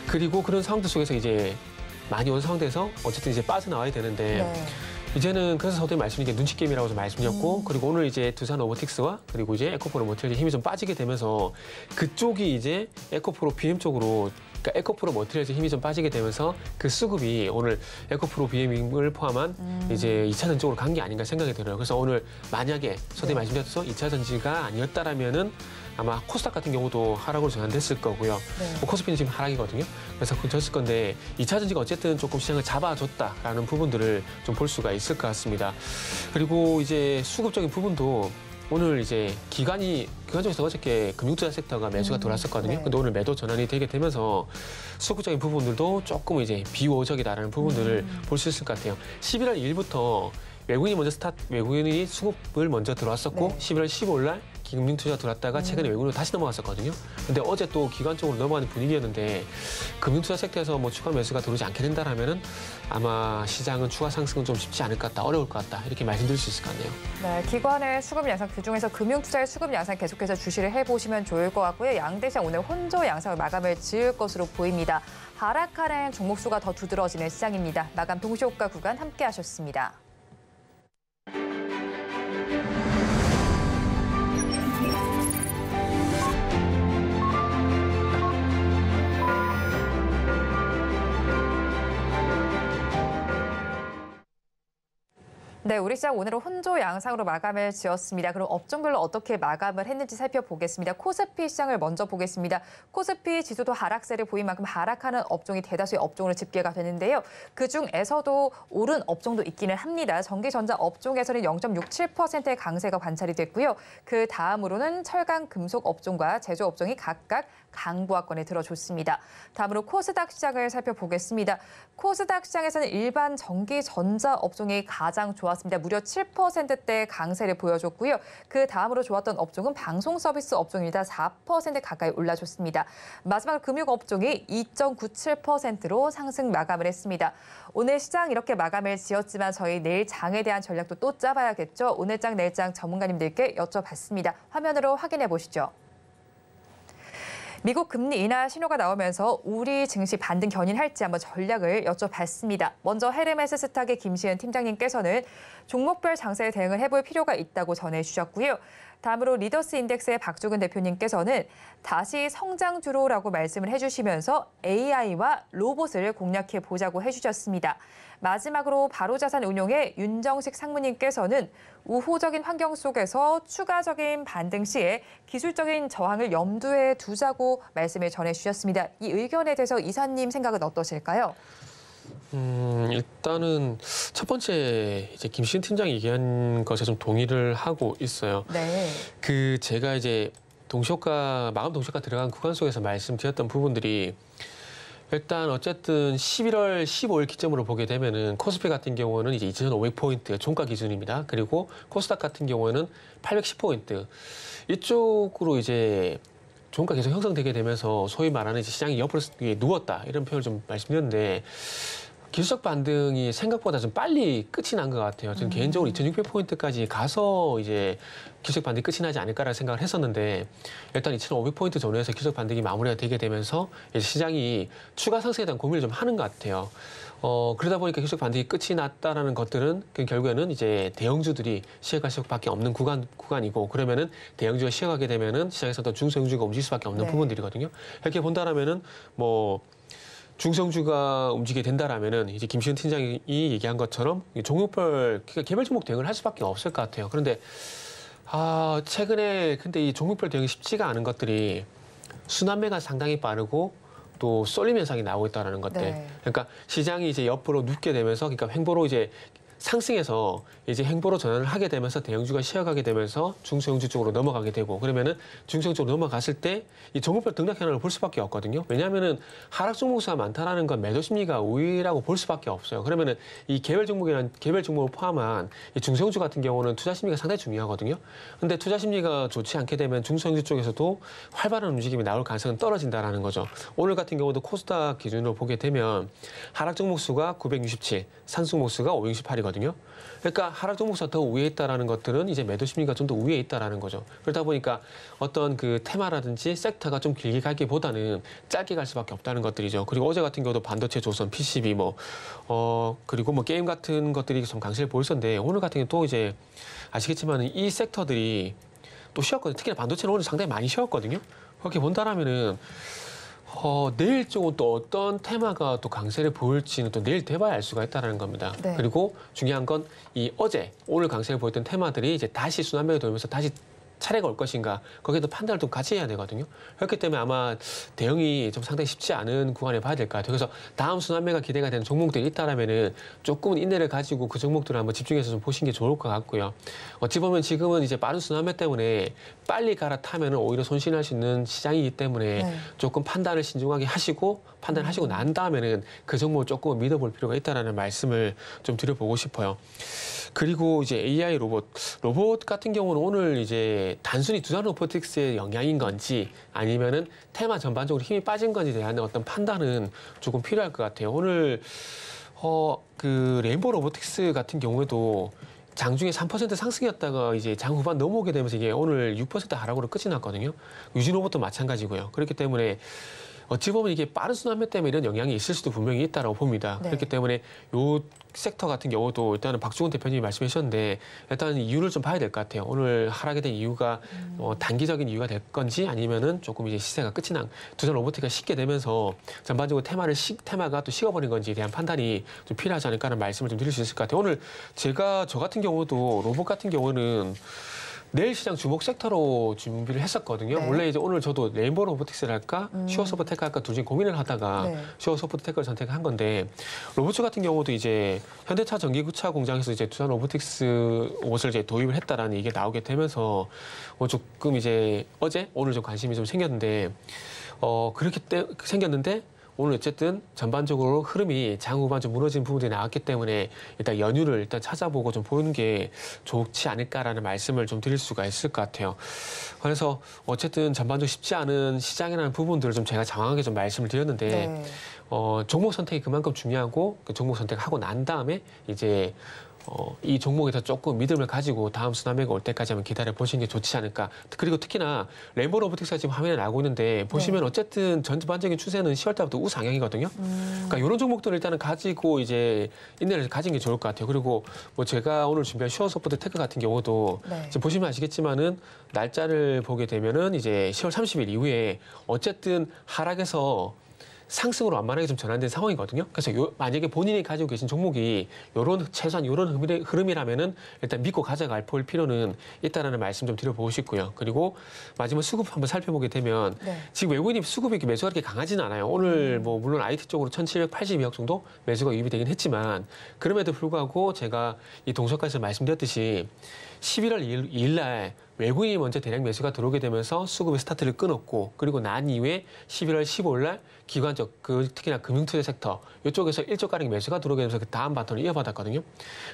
그리고 그런 상황들 속에서 이제 많이 온 상황에서 어쨌든 이제 빠져나와야 되는데 네. 이제는 그래서 서두에 말씀드린 게 눈치 게임이라고 좀 말씀드렸고 그리고 오늘 이제 두산 로보틱스와 그리고 이제 에코프로 머티리얼 힘이 좀 빠지게 되면서 그쪽이 이제 에코프로 BM 쪽으로 그러니까 에코프로 머티리얼즈 힘이 좀 빠지게 되면서 그 수급이 오늘 에코프로 BM을 포함한 이제 2차 전지 쪽으로 간 게 아닌가 생각이 들어요. 그래서 오늘 만약에 서두에 말씀드렸죠 2차 전지가 아니었다라면은 아마 코스닥 같은 경우도 하락으로 전환됐을 거고요. 뭐 코스피는 지금 하락이거든요. 그래서 그랬을 건데 2차 전지가 어쨌든 조금 시장을 잡아줬다라는 부분들을 좀 볼 수가 있을 것 같습니다. 그리고 이제 수급적인 부분도 오늘 이제 기관 쪽에서 어저께 금융투자 섹터가 매수가 들어왔었거든요. 근데 오늘 매도 전환이 되게 되면서 수급적인 부분들도 조금 이제 비호적이다라는 부분들을 볼 수 있을 것 같아요. 11월 2일부터 외국인이 수급을 먼저 들어왔었고 11월 15일 날 금융투자 들어왔다가 최근에 외국인으로 다시 넘어갔었거든요. 근데 어제 또 기관 쪽으로 넘어가는 분위기였는데 금융투자 섹터에서 뭐 추가 매수가 들어오지 않게 된다라면은 아마 시장은 추가 상승은 좀 쉽지 않을 것 같다, 어려울 것 같다 이렇게 말씀드릴 수 있을 것 같네요. 네, 기관의 수급 양상 그중에서 금융투자의 수급 양상 계속해서 주시를 해보시면 좋을 것 같고요. 양대시장 오늘 혼조 양상을 마감을 지을 것으로 보입니다. 하락하는 종목 수가 더 두드러지는 시장입니다. 마감 동시효과 구간 함께하셨습니다. 네, 우리 시장 오늘은 혼조 양상으로 마감을 지었습니다. 그럼 업종별로 어떻게 마감을 했는지 살펴보겠습니다. 코스피 시장을 먼저 보겠습니다. 코스피 지수도 하락세를 보인 만큼 하락하는 업종이 대다수의 업종으로 집계가 되는데요. 그중에서도 오른 업종도 있기는 합니다. 전기전자 업종에서는 0.67%의 강세가 관찰이 됐고요. 그 다음으로는 철강, 금속 업종과 제조 업종이 각각 강보합권에 들어줬습니다. 다음으로 코스닥 시장을 살펴보겠습니다. 코스닥 시장에서는 일반 전기전자 업종이 가장 좋았습니다. 무려 7%대 강세를 보여줬고요. 그 다음으로 좋았던 업종은 방송 서비스 업종입니다. 4% 가까이 올라줬습니다. 마지막으로 금융 업종이 2.97%로 상승 마감을 했습니다. 오늘 시장 이렇게 마감을 지었지만 저희 내일 장에 대한 전략도 또 짜봐야겠죠. 오늘 장, 내일 장 전문가님들께 여쭤봤습니다. 화면으로 확인해 보시죠. 미국 금리 인하 신호가 나오면서 우리 증시 반등 견인할지 한번 전략을 여쭤봤습니다. 먼저 헤르메스 스탁의 김시은 팀장님께서는 종목별 장세에 대응을 해볼 필요가 있다고 전해주셨고요. 다음으로 리더스 인덱스의 박주근 대표님께서는 다시 성장주로라고 말씀을 해주시면서 AI와 로봇을 공략해 보자고 해주셨습니다. 마지막으로 바로자산 운용의 윤정식 상무님께서는 우호적인 환경 속에서 추가적인 반등 시에 기술적인 저항을 염두에 두자고 말씀을 전해주셨습니다. 이 의견에 대해서 이사님 생각은 어떠실까요? 일단은 첫 번째 이제 김시은 팀장이 얘기한 것에 좀 동의를 하고 있어요. 네. 제가 이제 마감 동시효과 들어간 구간 속에서 말씀드렸던 부분들이 일단 어쨌든 11월 15일 기점으로 보게 되면은 코스피 같은 경우는 이제 2,500포인트 종가 기준입니다. 그리고 코스닥 같은 경우는 810포인트. 이쪽으로 이제 종가 계속 형성되게 되면서 소위 말하는 이제 시장이 옆으로 누웠다 이런 표현을 좀 말씀드렸는데 기술적 반등이 생각보다 좀 빨리 끝이 난 것 같아요. 저는 개인적으로 2,600포인트까지 가서 이제 기술적 반등이 끝이 나지 않을까라는 생각을 했었는데 일단 2,500포인트 전후에서 기술적 반등이 마무리가 되게 되면서 이제 시장이 추가 상승에 대한 고민을 좀 하는 것 같아요. 그러다 보니까 기술적 반등이 끝이 났다라는 것들은 결국에는 이제 대형주들이 시행할 수밖에 없는 구간이고 그러면은 대형주가 시행하게 되면은 시장에서 더 중소형주가 움직일 수밖에 없는 부분들이거든요. 이렇게 본다라면은 뭐 중성주가 움직이게 된다라면은 이제 김시은 팀장이 얘기한 것처럼 종목별 그러니까 개별 종목 대응을 할 수밖에 없을 것 같아요. 그런데 최근에 근데 이 종목별 대응이 쉽지가 않은 것들이 순환매가 상당히 빠르고 또 쏠림 현상이 나오고 있다는 것들. 네. 그러니까 시장이 이제 옆으로 눕게 되면서 그러니까 횡보로 이제 상승해서 이제 횡보로 전환을 하게 되면서 대형주가 쉬어가게 되면서 중소형주 쪽으로 넘어가게 되고 그러면은 중소형 쪽으로 넘어갔을 때 이 종목별 등락 현황을 볼 수밖에 없거든요. 왜냐하면은 하락 종목수가 많다라는 건 매도 심리가 우위라고 볼 수밖에 없어요. 그러면은 이 개별 종목을 포함한 이 중소형주 같은 경우는 투자 심리가 상당히 중요하거든요. 근데 투자 심리가 좋지 않게 되면 중소형주 쪽에서도 활발한 움직임이 나올 가능성은 떨어진다라는 거죠. 오늘 같은 경우도 코스닥 기준으로 보게 되면 하락 종목수가 967, 상승 종목수가 568이거든요. 부분이거든요. 그러니까 하락 종목사 더 위에 있다라는 것들은 이제 매도 심리가 좀 더 위에 있다라는 거죠. 그러다 보니까 어떤 그 테마라든지 섹터가 좀 길게 가기보다는 짧게 갈 수밖에 없다는 것들이죠. 그리고 어제 같은 경우도 반도체, 조선, PCB 그리고 뭐 게임 같은 것들이 좀 강세를 보였었는데 오늘 같은 경우 또 이제 아시겠지만 이 섹터들이 또 쉬었거든요. 특히나 반도체는 오늘 상당히 많이 쉬었거든요. 그렇게 본다라면은 내일 쪽은 또 어떤 테마가 또 강세를 보일지는 또 내일 돼봐야 알 수가 있다는 겁니다. 네. 그리고 중요한 건 이 오늘 강세를 보였던 테마들이 이제 다시 순환매가 돌면서 다시 차례가 올 것인가 거기에도 판단을 좀 같이 해야 되거든요. 그렇기 때문에 아마 대응이 좀 상당히 쉽지 않은 구간에 봐야 될 것 같아요. 그래서 다음 순환매가 기대가 되는 종목들이 있다라면은 조금은 인내를 가지고 그 종목들을 한번 집중해서 좀 보시는 게 좋을 것 같고요. 어찌 보면 지금은 이제 빠른 순환매 때문에 빨리 갈아타면은 오히려 손실할 수 있는 시장이기 때문에 네. 조금 판단을 신중하게 하시고 판단하시고 난 다음에는 그 종목을 조금 믿어볼 필요가 있다라는 말씀을 좀 드려보고 싶어요. 그리고 이제 AI 로봇 같은 경우는 오늘 이제 단순히 두산 로보틱스의 영향인 건지 아니면은 테마 전반적으로 힘이 빠진 건지에 대한 어떤 판단은 조금 필요할 것 같아요. 오늘 그 레인보우 로보틱스 같은 경우에도 장중에 3% 상승이었다가 이제 장 후반 넘어오게 되면서 이게 오늘 6% 하락으로 끝이 났거든요. 유진로봇도 마찬가지고요. 그렇기 때문에 어찌 보면 이게 빠른 순환매 때문에 이런 영향이 있을 수도 분명히 있다고 봅니다. 네. 그렇기 때문에 요 섹터 같은 경우도 일단은 박주근 대표님이 말씀해 주셨는데 일단 이유를 좀 봐야 될 것 같아요. 오늘 하락에 대한 이유가 단기적인 이유가 될 건지 아니면은 조금 이제 시세가 끝이 난 두산 로보틱가 식게 되면서 전반적으로 테마가 또 식어버린 건지에 대한 판단이 좀 필요하지 않을까라는 말씀을 좀 드릴 수 있을 것 같아요. 오늘 저 같은 경우도 로봇 같은 경우는 내일 시장 주목 섹터로 준비를 했었거든요. 네. 원래 이제 오늘 저도 레인보우 로보틱스를 할까, 슈어소프트테크 할까 둘 중에 고민을 하다가 네. 슈어소프트테크를 선택한 건데 로봇 같은 경우도 이제 현대차 전기구차 공장에서 이제 두산 로보틱스 옷을 이제 도입을 했다라는 얘기가 나오게 되면서 조금 이제 오늘 좀 관심이 좀 생겼는데 생겼는데. 오늘 어쨌든 전반적으로 흐름이 장 후반 좀 무너진 부분들이 나왔기 때문에 일단 연휴를 일단 찾아보고 좀 보는 게 좋지 않을까라는 말씀을 좀 드릴 수가 있을 것 같아요. 그래서 어쨌든 전반적으로 쉽지 않은 시장이라는 부분들을 좀 제가 장황하게 좀 말씀을 드렸는데 네. 종목 선택이 그만큼 중요하고 그 종목 선택하고 난 다음에 이제 이 종목에서 조금 믿음을 가지고 다음 순환매가 올 때까지 한번 기다려 보시는 게 좋지 않을까. 그리고 특히나 레인보우 로보틱스가 지금 화면에 나오고 있는데 보시면 어쨌든 전반적인 추세는 10월 달부터 우상향이거든요. 그러니까 이런 종목들을 일단은 가지고 이제 인내를 가진 게 좋을 것 같아요. 그리고 뭐 제가 오늘 준비한 슈어소프트테크 같은 경우도 네. 지금 보시면 아시겠지만은 날짜를 보게 되면은 이제 10월 30일 이후에 어쨌든 하락에서 상승으로 완만하게 좀 전환된 상황이거든요. 그래서 만약에 본인이 가지고 계신 종목이 최소한 이런 흐름이라면은 일단 믿고 가져갈 필요는 있다라는 말씀 좀 드려보고 싶고요. 그리고 마지막 수급 한번 살펴보게 되면 네. 지금 외국인이 수급이 매수가 그렇게 강하지는 않아요. 오늘 뭐 물론 IT 쪽으로 1,782억 정도 매수가 유입이 되긴 했지만 그럼에도 불구하고 제가 이 동서가에서 말씀드렸듯이 11월 2일 날 외국인이 먼저 대량 매수가 들어오게 되면서 수급의 스타트를 끊었고 그리고 난 이후에 11월 15일 날 기관적 특히나 금융투자 섹터 이쪽에서 1조가량 매수가 들어오게 되면서 그 다음 바톤을 이어받았거든요.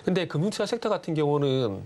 근데 금융투자 섹터 같은 경우는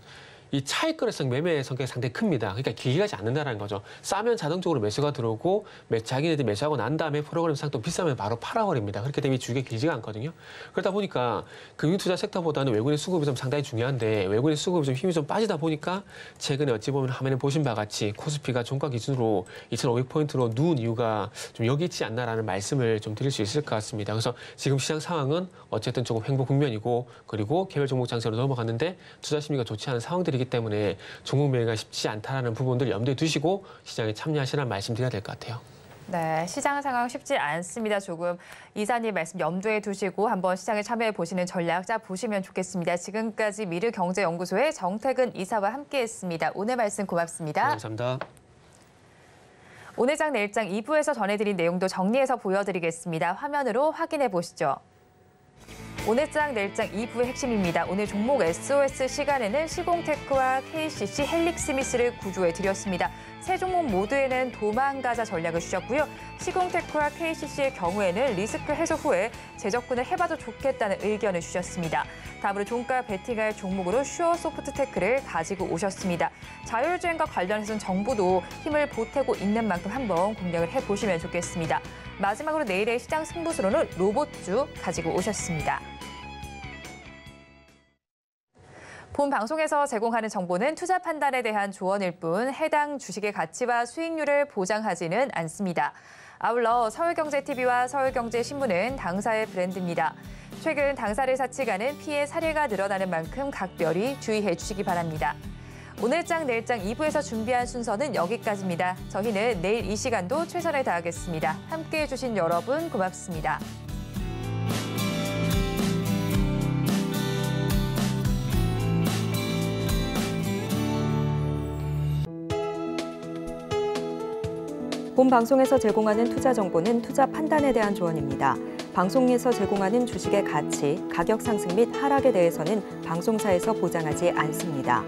이 차익거래성 매매 성격이 상당히 큽니다. 그러니까 길게 가지 않는다는 거죠. 싸면 자동적으로 매수가 들어오고 자기네들이 매수하고 난 다음에 프로그램 상품 비싸면 바로 팔아버립니다. 그렇기 때문에 주기가 길지가 않거든요. 그러다 보니까 금융투자 섹터보다는 외국인 수급이 좀 상당히 중요한데 외국인 수급이 좀 힘이 좀 빠지다 보니까 최근에 어찌 보면 화면에 보신 바와 같이 코스피가 종가 기준으로 2,500포인트로 누운 이유가 좀 여기 있지 않나라는 말씀을 좀 드릴 수 있을 것 같습니다. 그래서 지금 시장 상황은 어쨌든 조금 횡보 국면이고 그리고 개별 종목 장세로 넘어갔는데 투자 심리가 좋지 않은 상황들이 기 때문에 종목 매매가 쉽지 않다라는 부분들 염두에 두시고 시장에 참여하시라는 말씀 드려야 될 것 같아요. 네, 시장 상황 쉽지 않습니다. 조금 이사님 말씀 염두에 두시고 한번 시장에 참여해 보시는 전략 짜보시면 좋겠습니다. 지금까지 미르경제연구소의 정태근 이사와 함께했습니다. 오늘 말씀 고맙습니다. 네, 감사합니다. 오늘장 내일장 2부에서 전해드린 내용도 정리해서 보여드리겠습니다. 화면으로 확인해 보시죠. 오늘장 내일장 2부의 핵심입니다. 오늘 종목 SOS 시간에는 시공테크와 KCC, 헬릭스미스를 구조해 드렸습니다. 세 종목 모두에는 도망가자 전략을 주셨고요. 시공테크와 KCC의 경우에는 리스크 해소 후에 재접근을 해봐도 좋겠다는 의견을 주셨습니다. 다음으로 종가 베팅할 종목으로 슈어소프트테크를 가지고 오셨습니다. 자율주행과 관련해서는 정부도 힘을 보태고 있는 만큼 한번 공략을 해보시면 좋겠습니다. 마지막으로 내일의 시장 승부수로는 로봇주 가지고 오셨습니다. 본 방송에서 제공하는 정보는 투자 판단에 대한 조언일 뿐 해당 주식의 가치와 수익률을 보장하지는 않습니다. 아울러 서울경제TV와 서울경제신문은 당사의 브랜드입니다. 최근 당사를 사측하는 피해 사례가 늘어나는 만큼 각별히 주의해 주시기 바랍니다. 오늘장 내일장 2부에서 준비한 순서는 여기까지입니다. 저희는 내일 이 시간도 최선을 다하겠습니다. 함께해 주신 여러분 고맙습니다. 본 방송에서 제공하는 투자 정보는 투자 판단에 대한 조언입니다. 방송에서 제공하는 주식의 가치, 가격 상승 및 하락에 대해서는 방송사에서 보장하지 않습니다.